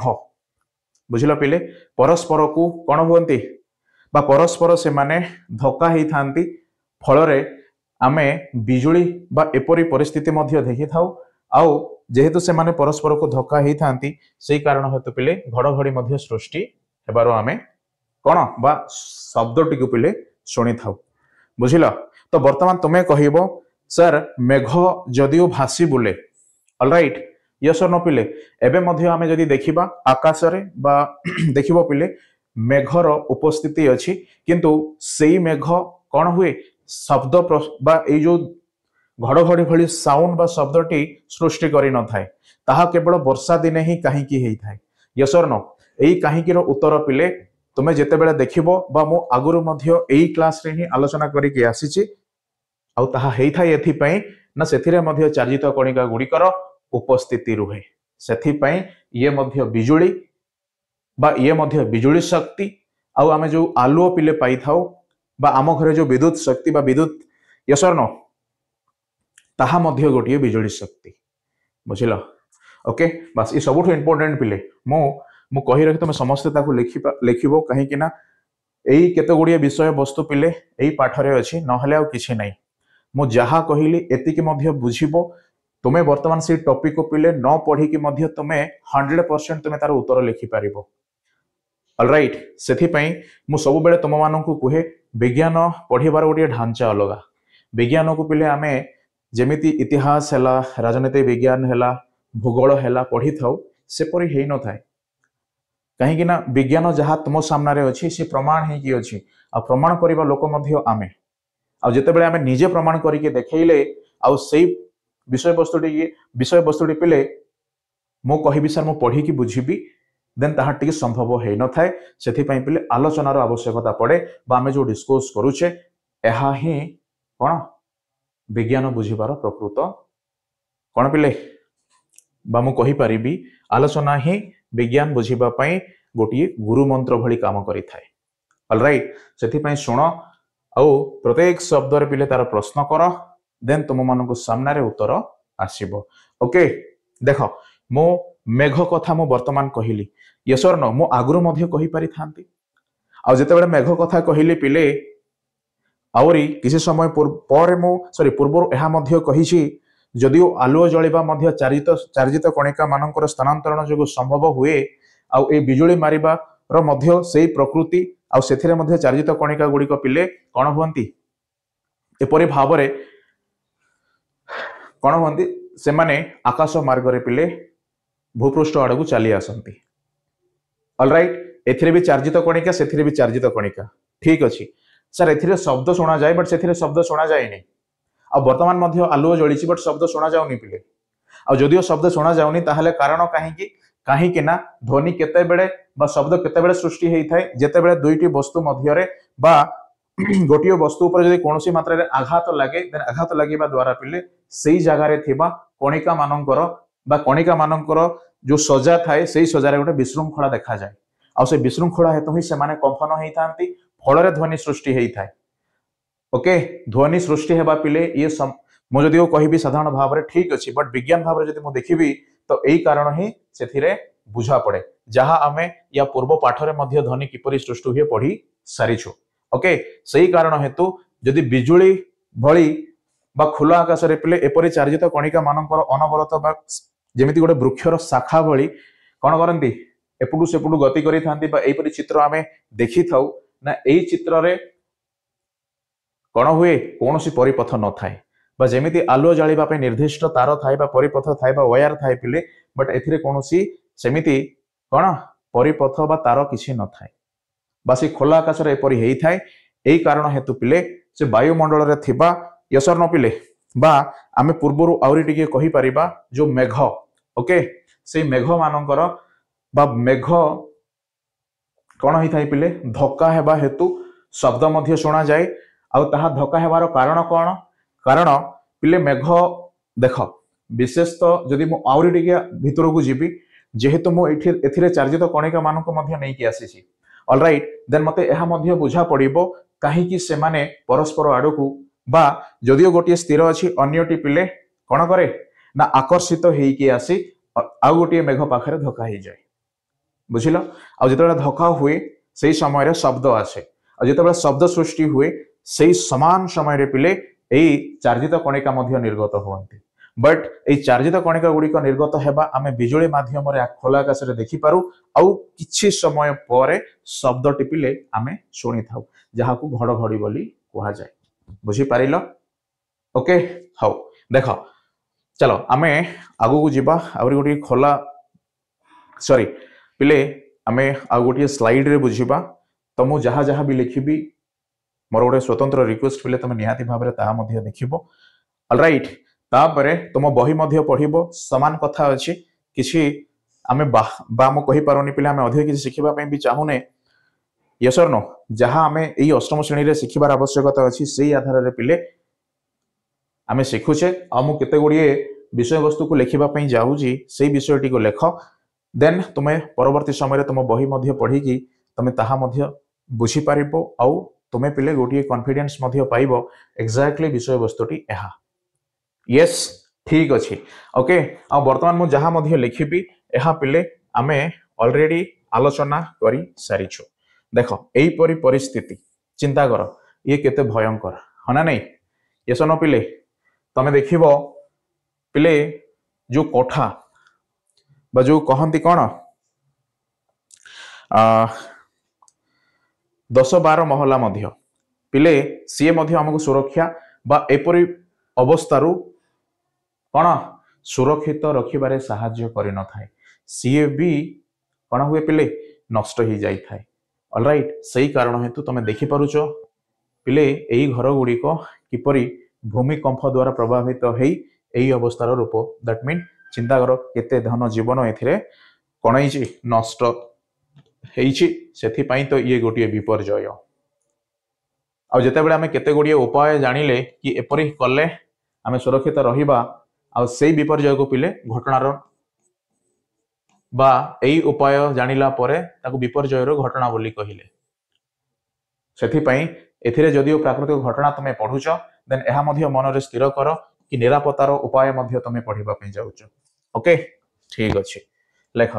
बुझिला पिले परस्पर को कौन हुअंती बा परस्पर से माने धक्का ही थांती फलरे आमे बिजुली बा एपरी परिस्थिति मध्य देखि थाउ। आउ जेहेतु से माने परस्पर को धक्का ही थांती सेही कारण हेतु पिले घड़घड़ी मध्य सृष्टि हेबारो आमे कौन बा शब्दटी को पिले शुणी थाउ बुझिला। तो वर्तमान तुमे कहिबो सर मेघ जदियो भासी बुले ऑलराइट यस और नो पिले एबे मध्य आमे जदि देखिबा आकाश रे बा देखिबो पिले मेघर उपस्थिति अछि किंतु सेई मेघ कौन हुए शब्द बा ए जो घड़घड़ी भली साउंड बा शब्दटी सृष्टि करि न थाए ताहा केवल वर्षा दिने ही काहीकि हेई थाए। यस और नो एई काहीकि रो उत्तर पिले तुमे जेतेबेले देखिबो बा मु आगुरु मध्य एई क्लास रे ही आलोचना करि के आसीची आउ ताहा हेई थाए एथि पई ना सेथिरे मध्य चार्जित कणिका गुड़िकर उपस्थिति रुहे सेथि पई ये मध्य बिजुली बा ये मध्य बिजुली शक्ति आउ आमे जो आलुओ पिले पाई थाउ बा आम घरे जो विद्युत शक्ति बा विद्युत यस और नो ताहा मध्य गोटे बिजुली शक्ति बुझिल। ओके बस ये सबुठ इंपोर्टेंट पिले मु कहि रखि तुम समस्त ताकू लिखिबो कहीं कि ना एई केते गुड़िए विषय वस्तु पिले एई पाठरे अछि नहले आउ किछि नै मु जहा कहिली एतिके मध्य बुझिबो तुमे वर्तमान से टॉपिक को पिले न पढ़ी कि मध्य तुमे 100% तुमे तार उत्तर लिखि पारिबो ऑलराइट। सेथि पई मु सब बेले तुम माननकु कुहे विज्ञान पढ़िबार गोटे ढांचा अलगा विज्ञान को पिले आमे जेमिति इतिहास हैला राजनीति विज्ञान हैला भूगोल हैला पढ़ी थाउ सेपरि हेई न थाए कहीं कि ना विज्ञान जहाँ तुम सामने अच्छी से प्रमाण है कि अच्छी आ प्रमाण करबा लोक मध्य आमे आ जेतेबेले आमे निजे प्रमाण करके देखैले आ सेई विषय वस्तुटी पिले मु कहिबि सर मु पढ़ी कि बुझिबी देन ताहा टिके संभव है न थाए सेथि पई पिले आलोचनार आवश्यकता पड़े बा आमे जो डिस्कस करूचे एहा ही कोन विज्ञान बुझिबार प्रकृत कोन पिले बा मु कहि परिबी आलोचना ही विज्ञान बुझिबा पई गोटिए गुरु मंत्र भली काम करि थाए ऑलराइट। सेथि पई सुनो आउ प्रत्येक शब्द रे पिले तार प्रश्न कर देन तुम मानको सामने रे उत्तर आसीबो। ओके देखो मो मेघ कथा मु वर्तमान कहिली यस और नो मु आगुरु मध्य कहि पारि थांती आ जेतेबेले मेघ कथा कहिली पिले आउरी किसी समय पूर्व एहा मध्य कहिछि जदियो आलुओ जलिबा मध्य चार्जित कणिका मानकर स्थानांतरण जो संभव हुए आउ ए बिजुली मारिबा रो मध्य सेई प्रकृति आउ सेथिरे मध्य चार्जित कणिका गुड़िक पिले कौन हुअंती एपरि भावरे कौन हुअंती से माने आकाश मार्ग रे पिले भूपृष्ठ आड़ को चली आसंती ऑलराइट। एथिरे भी चार्जित कणिका सेथिरे भी चार्जित कणिका ठीक अछि सर एथिरे शब्द सुना जाए बट सेथिरे शब्द सुना जाए नहीं आ वर्तमान मध्य आलुओ जलिछि बट शब्द सुना जाउनी पिले आ जदियो शब्द सुना जाउनी ताहले कारण काहे कि ना ध्वनि केते बेले बा शब्द केते बेले सृष्टि हेई थाए जेते बेले दुईटी वस्तु मध्य रे बा गोटियो वस्तु ऊपर जदि कोनोसी मात्रा रे आघात लागे देन आघात लागिबा द्वारा पिले सेई जगह रे थिबा कणिका मानकर जो सजा थाए सेई सजा रे गोटे विशृंखला देखा जाए आ से विशृंखला हेतु ही से माने कंपन हेई थांती फल रे ध्वनि सृष्टि हेई थाए। ओके ध्वनि सृष्टि हेबा पिले ये मु जदियो कहिबी साधारण भाव रे ठीक अछि बट विज्ञान भाव रे जदि मु देखिबी तो एई कारण ही सेथिरे बुझा पड़े जहां आमे या पूर्व पाठ रे मध्य ध्वनि किपरि सृष्टि हुए पढ़ी सारिछु। ओके सही कारण हेतु जदि बिजुली भली बा खुला आकाश रे पिले एपरि चार्जित कणिका मानकर अनवरत बा ଯେମିତି ଗୋଟେ ବୃକ୍ଷର ଶାଖା ଭଳି କଣ କରନ୍ତି ଏପଟୁ ସେପଟୁ ଗତି କରିଥାନ୍ତି ବା ଏଇପରି ଚିତ୍ର ଆମେ ଦେଖିଥାଉ ନା ଏଇ ଚିତ୍ରରେ କଣ ହୁଏ କୌଣସି ପରିପଥ ନଥାଏ ବା ଯେମିତି ଆଲୁଅ ଜାଳିବା ପାଇଁ ନିର୍ଦ୍ଦିଷ୍ଟ ତାର ଥାଏ ବା ପରିପଥ ଥାଏ ବା ୱାୟାର ଥାଏ ପିଲେ ବଟ୍ ଏଥିରେ କୌଣସି ସେମିତି କଣ ପରିପଥ ବା ତାର କିଛି ନଥାଏ ବା ସେ ଖୋଲା ଆକାଶରେ ଏପରି ହେଇଥାଏ ଏଇ କାରଣ ହେତୁ ପିଲେ ସେ ବାୟୁମଣ୍ଡଳରେ ଥିବା ୟସର ନ ପିଲେ ବା ଆମେ ପୂର୍ବରୁ ଆହୁରି ଟିକେ କହିପାରିବା ଯୋଉ ମେଘ ଓକେ ସେଇ ମେଘ ମାନଙ୍କର ବା ମେଘ କଣ ହେଇଥାଏ ପିଲେ ଧକ୍କା ହେବା ହେତୁ ଶବ୍ଦ ମଧ୍ୟ ଶୁଣାଯାଏ ଆଉ ତାହା ଧକ୍କା ହେବାର କାରଣ କଣ କାରଣ ପିଲେ ମେଘ ଦେଖ ବିଶେଷତଃ ଯଦି ମୁଁ ଆହୁରି ଟିକେ ଭିତରକୁ ଯିବି ଯେହେତୁ ମୁଁ ଏଥିରେ ଚାର୍ଜିତ କଣିକା ମାନଙ୍କୁ ମଧ୍ୟ ନେଇକି ଆସିଛି অলରାଇଟ୍ ଦେନ୍ ମତେ ଏହା ମଧ୍ୟ ବୁଝା ପଡିବ କାହିଁକି ସେମାନେ ପରସ୍ପର ଆଡକୁ ବା ଯଦିଓ ଗୋଟିଏ ସ୍ଥିର ଅଛି ଅନ୍ୟଟି ପିଲେ କଣ କରେ ନା ଆକର୍ଷିତ ହେଇକି ଆସି ଆଉ ଗୋଟିଏ ମେଘ ପାଖରେ ଧକ୍କା ହେଇଯାଏ ବୁଝିଲ ଆଉ ଯେତେବେଳେ ଧକ୍କା ହୁଏ ସେଇ ସମୟରେ ଶବ୍ଦ ଆସେ ଆଉ ଯେତେବେଳେ ଶବ୍ଦ ସୃଷ୍ଟି ହୁଏ ସେଇ ସମାନ ସମୟରେ ପିଲେ ଏଇ ଚାର୍ଜିତ କଣିକା ମଧ୍ୟ ନିର୍ଗତ ହୁଅନ୍ତି ବଟ୍ ଏଇ ଚାର୍ଜିତ କଣିକା ଗୁଡିକ ନିର୍ଗତ ହେବା ଆମେ ବିଜୁଳି ମାଧ୍ୟମରେ ଖୋଲା ଆକାଶରେ ଦେଖିପାରୁ ଆଉ କିଛି ସମୟ ପରେ ଶବ୍ଦଟି ପିଲେ ଆମେ ଶୁଣିଥାଉ ଯାହାକୁ ଘଡଘଡି ବୋଲି କୁହାଯାଏ ବୁଝିପାରିଲ ଓକେ ହଉ ଦେଖ ଚାଲ ଆମେ ଆଗକୁ ଯିବା ଆହୁରି ଗୋଟିଏ ଖୋଲା ସରି ପିଲେ ଆମେ ଆଉ ଗୋଟିଏ ସ୍ଲାଇଡରେ ବୁଝିବା ତ ମୁଁ ଯାହା ଯାହା ବି ଲେଖିବି ମୋର ଗୋଟେ ସ୍ୱତନ୍ତ୍ର ରିକ୍ୱେଷ୍ଟ ପିଲେ ତମେ ନିହାତି ଭାବରେ ତାହା ମଧ୍ୟ ଦେଖିବ অলରାଇଟ୍ ତାପରେ ତୁମ ବହି ମଧ୍ୟ ପଢିବ ସମାନ କଥା ଅଛି କିଛି ଆମେ ବା ମୁଁ କହିପାରୁନି ପିଲେ ଆମେ ଅଧିକ କିଛି ଶିଖିବା ପାଇଁ ବି ଚାହୁଁନେ ୟେସ୍ ଅର୍ ନୋ ଯାହା ଆମେ ଏଇ ଅଷ୍ଟମ ଶ୍ରେଣୀରେ ଶିଖିବାର ଆବଶ୍ୟକତା ଅଛି ସେଇ ଆଧାରରେ ପିଲେ ଆମେ ଶିଖୁଛେ ଆଉ ମୁଁ କେତେ ଗୁଡିଏ ବିଷୟବସ୍ତୁକୁ ଲେଖିବା ପାଇଁ ଯାଉଛି ସେଇ ବିଷୟଟିକୁ ଲେଖ ଦେନ୍ ତୁମେ ପରବର୍ତ୍ତୀ ସମୟରେ ତୁମ ବହି ମଧ୍ୟ ପଢିକି ତମେ ତାହା ମଧ୍ୟ ବୁଝିପାରିବ ଆଉ ତୁମେ ପିଲେ ଗୋଟିଏ କନଫିଡେନ୍ସ ମଧ୍ୟ ପାଇବ ଏକ୍ଜାକ୍ଟଲି ବିଷୟବସ୍ତୁଟି ଏହା ୟେସ୍ ଠିକ ଅଛି ଓକେ ଆଉ ବର୍ତ୍ତମାନ ମୁଁ ଯାହା ମଧ୍ୟ ଲେଖିବି ଏହା ପିଲେ ଆମେ ଅଲରେଡି ଆଲୋଚନା କରି ସାରିଛୁ ଦେଖ ଏଇପରି ପରିସ୍ଥିତି ଚିନ୍ତା କର ଇଏ କେତେ ଭୟଙ୍କର ହଁ ନା ନାଇଁ ୟେସ୍ ନ ପିଲେ ତମେ ଦେଖିବ ପିଲେ ଯୋଉ କୋଠା ବା ଯୋଉ କହନ୍ତି କଣ 10-12 ମହଲା ମଧ୍ୟ ପିଲେ ସିଏ ମଧ୍ୟ ଆମକୁ ସୁରକ୍ଷା ବା ଏପରି ଅବସ୍ଥାରୁ କଣ ସୁରକ୍ଷିତ ରଖିବାରେ ସାହାଯ୍ୟ କରିନଥାଏ ସିଏ ବି କଣ ହୁଏ ପିଲେ ନଷ୍ଟ ହେଇଯାଇଥାଏ অলରାଇଟ୍ ସେଇ କାରଣ ହେତୁ ତମେ ଦେଖିପାରୁଛ ପିଲେ ଏଇ ଘର ଗୁଡିକ କିପରି ଭୂମିକମ୍ପ ଦ୍ୱାରା ପ୍ରଭାବିତ ହେଇ ଏଇ ଅବସ୍ଥାର ରୂପ ଦ୍ୟାଟ୍ ମିନ୍ ଚିନ୍ତା କର କେତେ ଧନ ଜୀବନ ଏଥିରେ କଣ ହେଇଛି ନଷ୍ଟ ହେଇଛି ସେଥିପାଇଁ ତ ଇଏ ଗୋଟିଏ ବିପର୍ଯ୍ୟୟ ଆଉ ଯେତେବେଳେ ଆମେ କେତେ ଗୁଡିଏ ଉପାୟ ଜାଣିଲେ କି ଏପରି କଲେ ଆମେ ସୁରକ୍ଷିତ ରହିବା ଆଉ ସେଇ ବିପର୍ଯ୍ୟୟକୁ ପିଲେ ଘଟଣାର ବା ଏଇ ଉପାୟ ଜାଣିଲା ପରେ ତାକୁ ବିପର୍ଯ୍ୟୟର ଘଟଣା ବୋଲି କହିଲେ ସେଥିପାଇଁ ଏଥିରେ ଯଦିଓ ପ୍ରାକୃତିକ ଘଟଣା ତମେ ପଢୁଛ ଦେନ୍ ଏହା ମଧ୍ୟ ମନରେ ସ୍ଥିର କର କି ନିରାପତ୍ତାର ଉପାୟ ମଧ୍ୟ ତମେ ପଢିବା ପାଇଁ ଯାଉଛ ଓକେ ଠିକ ଅଛି ଲେଖ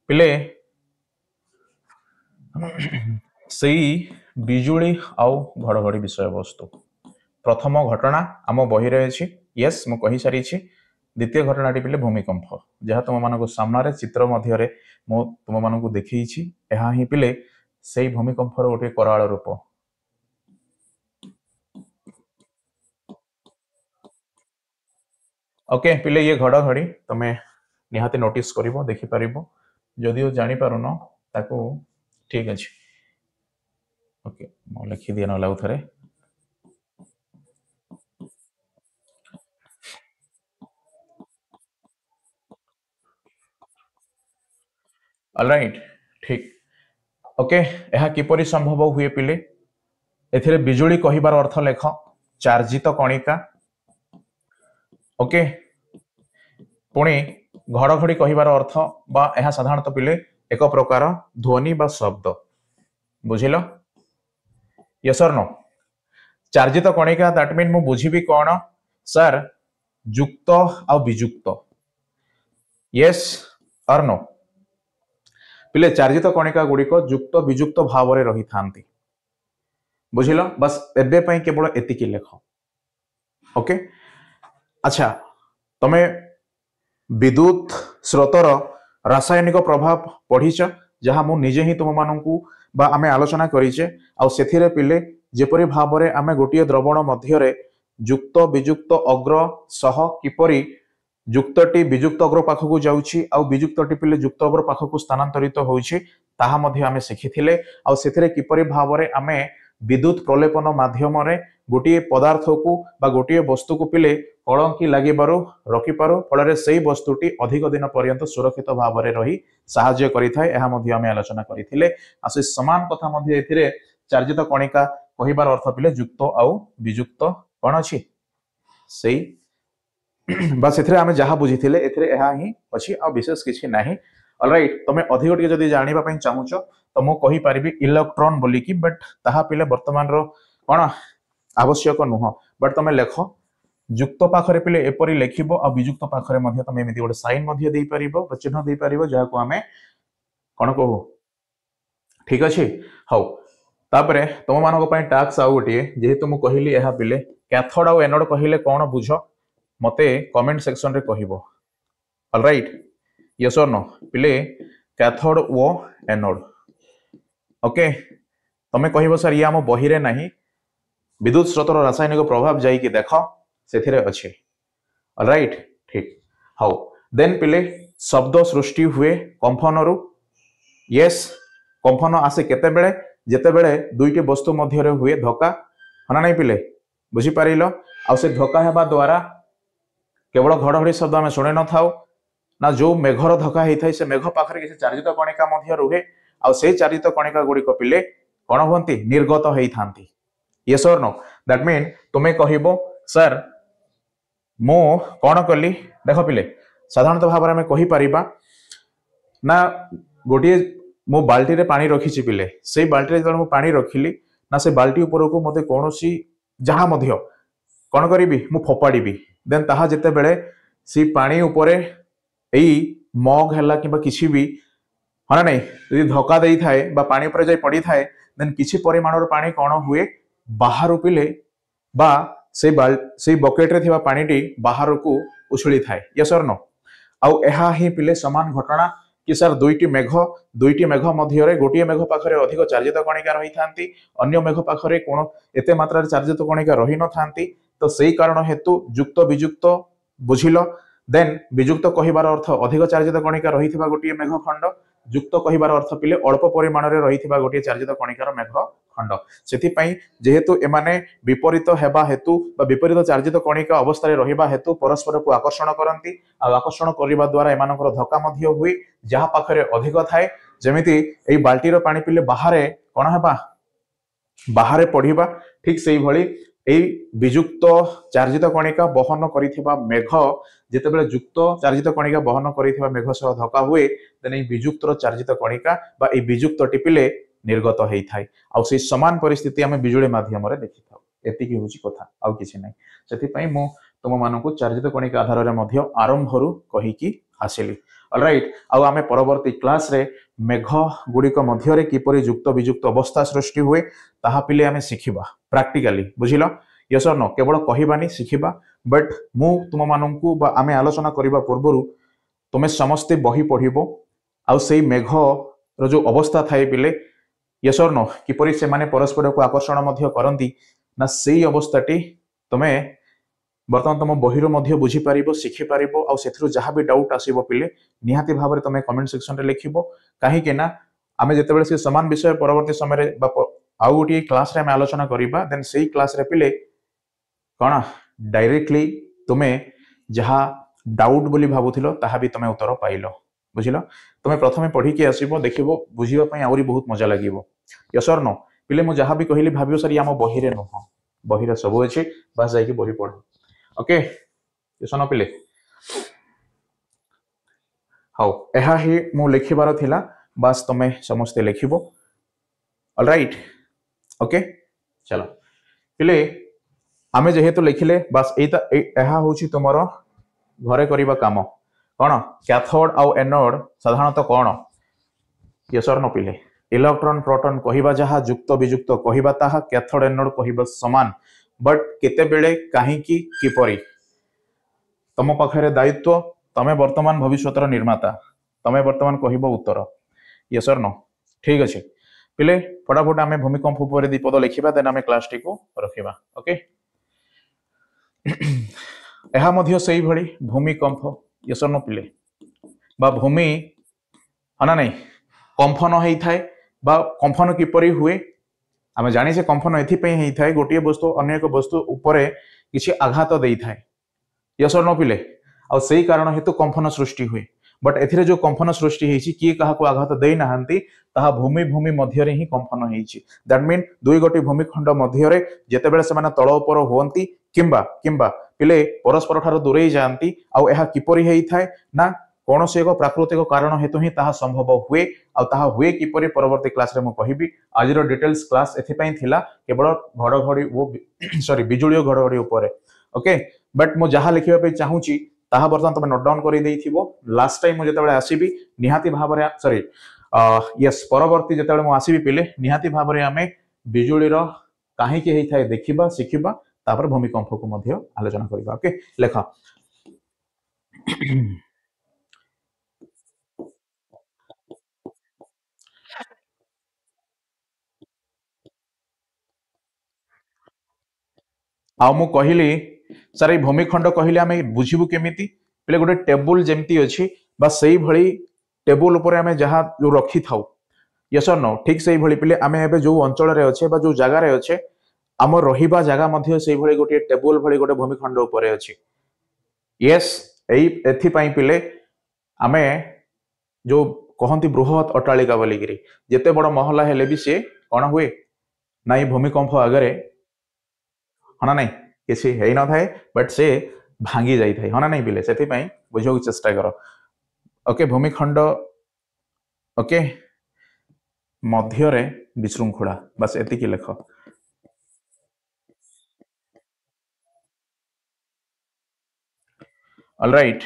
ପିଲେ ସେଇ ବିଜୁଳି ଆଉ ଘଡଘଡି ବିଷୟବସ୍ତୁ ପ୍ରଥମ ଘଟଣା ଆମ ବହିରେ ଅଛି ୟେସ୍ ମୁଁ କହିସାରିଛି ଦ୍ୱିତୀୟ ଘଟଣାଟି ପିଲେ ଭୂମିକମ୍ପ ଯାହା ତୁମମାନଙ୍କ ସାମ୍ନାରେ ଚିତ୍ର ମଧ୍ୟରେ ମୁଁ ତୁମମାନଙ୍କୁ ଦେଖେଇଛି ଏହା ହିଁ ପିଲେ ସେଇ ଭୂମିକମ୍ପର ଗୋଟିଏ କରାଳ ରୂପ ଓକେ ପିଲେ ଇଏ ଘଡଘଡି ତମେ ନିହାତି ନୋଟିସ୍ କରିବ ଦେଖିପାରିବ ଯଦିଓ ଜାଣିପାରୁନ ତାକୁ ଠିକ ଅଛି ଓକେ ମୁଁ ଲେଖିଦିଏ ନହେଲେ ଆଉ ଥରେ অলରାଇଟ୍ ଠିକ ଓକେ ଏହା କିପରି ସମ୍ଭବ ହୁଏ ପିଲେ ଏଥିରେ ବିଜୁଳି କହିବାର ଅର୍ଥ ଲେଖ ଚାର୍ଜିତ କଣିକା ଓକେ ପୁଣି ଘଡଘଡି କହିବାର ଅର୍ଥ ବା ଏହା ସାଧାରଣତଃ ପିଲେ ଏକ ପ୍ରକାର ଧ୍ୱନି ବା ଶବ୍ଦ ବୁଝିଲ Yes or no ଚାର୍ଜିତ Kanika that mean ମୁଁ ବୁଝିବି କଣ ସାର୍ ଯୁକ୍ତ ଆଉ ବିଯୁକ୍ତ ୟେସ୍ ଅର୍ ନୋ ପିଲେ ଚାର୍ଜିତ କଣିକା ଗୁଡିକ ଯୁକ୍ତ ବିଯୁକ୍ତ ଭାବରେ ରହିଥାନ୍ତି ବୁଝିଲ ବାସ୍ ଏବେ ପାଇଁ କେବଳ ଏତିକି ଲେଖ ओके अच्छा तमे विद्युत स्रोतर रासायनिक प्रभाव पढ़ीच जहाँ मु निजे ही तुम मानू बा आमे आलोचना करिचे आ सेथिरे पिले जेपरि भाबरे आमे गोटिए द्रवण मध्यरे युक्त वियुक्त अग्र सह किपरि युक्तटी वियुक्त अग्र पाखकू जाउछि आ वियुक्तटी पिले युक्त अग्र पाखकू स्थानांतरित होउछि ताहा मध्ये आमे शिखिथिले आ सेथिरे किपरि भाबरे आमे विद्युत प्रलेपन माध्यम रे गोटिए पदार्थ को बा गोटिए वस्तु को पिले कलंकी लागिबारु रखिपारु फल से वस्तुटी अधिक दिन पर्यंत सुरक्षित भाव में रही साहाय्य करिथाय एहा मध्ये आमे आलोचना करिथिले आ से समान कथा मध्ये एथिरे चार्जित कणिका कहिबार अर्थ पिले युक्त आउ वियुक्त कोन अछि सेही बा सेथिरे आमे जहा बुझिथिले एथिरे एहा ही अछि आ विशेष किछि नाही ऑलराइट तमे अधिक टिके जदी जानिबा पई चाहुचो तो मु कहि परिबि इलेक्ट्रॉन बोली कि बट ताहा पिले वर्तमान रो कोन आवश्यक नुह बट तमे लेख युक्त पाखरे पिले एपरि लेखिबो आ वियुक्त पाखरे मध्ये तमे एमिति गोटे साइन मध्ये देई परिबो बा चिन्ह देई परिबो जहा को हमें कोन कहू ठीक अछि हौ तापरे तुम मानको पई टास्क आ गोटे जेहेतु मु कहिली एहा पिले कैथोड आ एनोड कहिले कोन बुझो मते कमेंट सेक्शन रे कहिबो ऑलराइट यस और नो पिले कैथोड ओ एनोड ओके तमे कहिबो सर या हम बहिरे नाही विद्युत स्रोतर रासायनिक प्रभाव जाई कि देखो सेथिरे अछि ऑलराइट ठीक हाउ देन पिले शब्द सृष्टि हुए कंपन रु यस कंपन आसे केते बेले जेते बेले दुईटी वस्तु मध्य रे हुए धक्का हना नहीं पिले बुझी पारिलो आ से धक्का हेबा द्वारा केवल घड़घड़ी शब्द आमे सुने न थाउ ना जो मेघर धक्का हेई थाई से मेघ पाखरे किसी चार्जित कणिका मध्य रुहे आ से चार्जित कणिका गुडी को पिले कोन होंती निर्गत हेई थांती यस और नो दैट मीन तुमे कहिबो सर मो कोन कली देखो पिले साधारणतः भाव में कहि परिबा ना गोटे मो बाल्टी रे पानी रखी पिले से बाल्टी रे जब मो पानी रखिली ना से बाल्टी ऊपर को मते कोनोसी जहा मध्य कोन करिबी मु फोपाडीबी देन ताहा जेते बेले सी पानी ऊपरे एई मग हला किबा किछि भी हना नहीं यदि धक्का देई थाए बा पानी ऊपर जाई पड़ी थाए देन किछि परिमाणर पानी कोन हुए बाहर पिले बा से बकेट रे थिबा पानीटी बाहर को उछली थाए यस और नो आउ एहा ही पिले समान घटना कि सर दुईटी मेघ मध्य रे गोटिए मेघ पाखरे अधिक चार्जित कणिका रही थांती अन्य मेघ पाखरे कोन एते मात्रा रे चार्जित कणिका रही न थांती तो सेही कारण हेतु युक्त वियुक्त बुझिलो देन वियुक्त कहिबार अर्थ अधिक चार्जित कणिका रहिथिबा गोटिए मेघ खंड युक्त कहिबार अर्थ पिले अल्प परिमाण रे रहिथिबा गोटिए चार्जित कणिकार मेघ खंड सेति पई जेहेतु एमाने विपरीत हेबा हेतु बा विपरीत चार्जित कणिका अवस्था रे रहिबा हेतु परस्पर को आकर्षण करंती आ आकर्षण करिबा द्वारा एमानकर धक्का मध्य हुई जहा पाखरे अधिक थाए जेमिति एई बाल्टी रो पानी पिले बाहरे कोन हेबा बाहरे पढ़िबा ठीक सेही भली एई वियुक्त चार्जित कणिका बहन करिथिबा मेघ जेतेबेले युक्त चार्जित कणिका बहन करिथिबा मेघ सह धक्का हुए देन एई वियुक्त चार्जित कणिका बा एई वियुक्त टिपिले निर्गत हेई थाए आ से समान परिस्थिति हमें बिजुली माध्यम रे देखि थाउ एतिकी होची कथा आ किछि नै सेति पई मु तुम मानको चार्जित कणिका आधार रे मध्य आरंभ रु कहि की आसिली ऑलराइट आ आमे परवर्ती क्लास रे मेघ गुडिक मध्य रे किपरि युक्त वियुक्त अवस्था सृष्टि हुए ताहा पिले आमे सिखिबा प्रैक्टिकली बुझिलो यस और नो केवल कहिबानी सिखिबा बट मु तुम माननकु बा आमे आलोचना करिबा पूर्वरु तुमे समस्ते बही पढिबो आ सेही मेघ रो जो अवस्था थाए पिले यस और नो किपरि से माने परस्पर को आकर्षण मध्य करंती ना सेही अवस्थाटी तुमे बर्तमान तुम बहिरो मध्य बुझी पारिबो सिखि पारिबो आ सेथरो जहा भी डाउट आसीबो पिले निहाती भाबरे तुमे कमेंट सेक्शन रे लिखिबो काहे के ना आमे जेतेबेले से समान विषय परवर्ती समय रे आ गोटे क्लास रे आमे आलोचना करिबा देन सेही क्लास रे पिले कोन डायरेक्टली तुमे जहा डाउट बोली भाबुथिलो ताहा भी तुमे उत्तर पाइलो बुझिलो तुमे प्रथमे पढी के आसीबो देखिबो बुझिबा पई आउरी बहुत मजा लागिबो यस और नो पिले मु जहा भी कहिली भाबियो सर या म बहिरे नुह बहिरे सब अछि बस जाई के बही पढ ओके यस नो पिले हाउ एहा ही मु लिखिबार थिला बस तुमे समस्त लिखिबो ऑलराइट ओके चलो पिले आमे जेहेतु लिखिले बस एहा होची तुमरो घरे करिबा काम कोन कैथोड आ एनोड साधारणतः कोन यस और नो पिले इलेक्ट्रॉन प्रोटॉन कहिबा जहा युक्त वियुक्त कहिबा ताहा कैथोड एनोड कहिबा समान बट केतेबेले काहींकी किपरि तम पाखरे दायित्व तमे वर्तमान भविष्यतर निर्माता तमे वर्तमान कहब उत्तर यस और नो ठीक अच्छे पिले फटाफट आम भूमिकंप उपर दीपद लिखा देन आम क्लास टी को रखा ओके यह मध्य सही भली भूमिकंप यस और नो पिले बा भूमि है ना कंफन होता है बा कंफन किपरि हुए आम जाने कंफन एथपाई होता है गोटे वस्तु अन्य एक वस्तु उपर किसी आघात दे थाए यस और नो पिले आ से कारण हेतु कंफन सृष्टि हुए बट एथिरे जो कंफन सृष्टि होती किए क्या आघात दे ना भूमि भूमि मध्य ही कंफन होती दैट मीन दुई गोटी भूमिखंड मध्य जितेबाला से तल उपर हुंती किंबा किंबा पिले परस्पर ठार दूरे जाती आउ किपरि होता है ना कौन से एक प्राकृतिक कारण हेतु ही संभव हुए आउ हुए किपरि परवर्ती क्लास रे मु कहिबी आज डिटेल्स क्लास एथिपाई थिला केवल घड़घड़ी वो सॉरी बिजुली घड़घड़ी उपर ओके बट मु जहाँ लिखा चाहूँगी ताहा बर्तमान तुम नोट डाउन कर लास्ट टाइम मुझे आसबि निहाती भाव सॉरी यस परवर्ती जिते मुझे आसबि पिले निहाती भाव में आम बिजुलीर कहीं होता है देखा शिखा तापर भूमिकंप को आलोचना करवा ओके लेख आउ कहली सर ये भूमिखंड कहले आम बुझू केमी पे गोटे टेबुल जमती अच्छी से भली टेबुल उपर आम जहाँ जो रखी था यस और नो ठीक से भली पे आम ए जो अंचल अच्छे जो जगार अच्छे आम रहा जगह से गोटे टेबुल भली गोटे भूमिखंड उपर अच्छी यस एपाई पिले आम जो कहती बृहत अट्टालिका बोलिकी जिते बड़ महला हेले भी सी कौन हुए ना ये भूमिकंप आगे हाँ ना किसी है न थाए बट से भांगी जाए है ना पिले से बुझा चेष्टा कर ओके भूमिखंड ओके मध्य विशृंखला बस एतिकी लेख ऑलराइट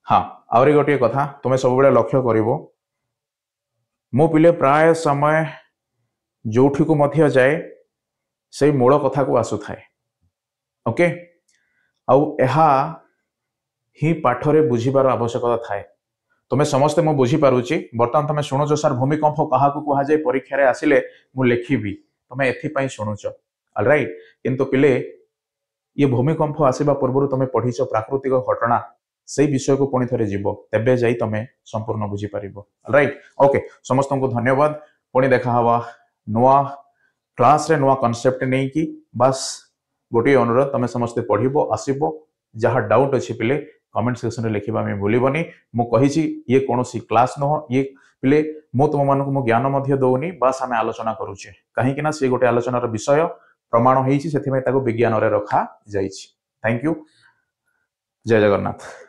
हाँ आहरी गोटे कथा तुम्हें सब बड़े लक्ष्य कर मो पिले प्राय समय जोठी को मध्य जाए से मूल कथा को आसु थाए ओके आउ एहा ही पाठरे बुझीबार आवश्यकता थाए तुम्हें समस्ते मु बुझी पारुची बर्तमान तुम शुणुच सर भूमिकंप क्या कहुए परीक्षा रे आसिले मु लिखिबी तुम्हें एथिपाई शुणुच ऑलराइट किंतु पिले ये भूमिकंप आसवा पूर्व तुम पढ़ीच प्राकृतिक घटना से विषय को पुणी थे जीव तेबे जाई तुम संपूर्ण बुझी पार राइट ओके समस्त को धन्यवाद पुणी देखा हवा नुआ क्लास रे नुआ कॉन्सेप्ट नहीं कि बस गोटे अनुरोध तुम समस्ते पढ़ो आसब जहाँ डाउट अच्छी पिले कमेंट सेक्शन में लिखा आम भूलनी मुझे ये कौन क्लास नुह ये पिले मु तुम मान मो ज्ञान दौनी बस आम आलोचना करुचे कहीं सी गोटे आलोचनार विषय प्रमाण होती विज्ञान रखा थैंक यू जय जगन्नाथ।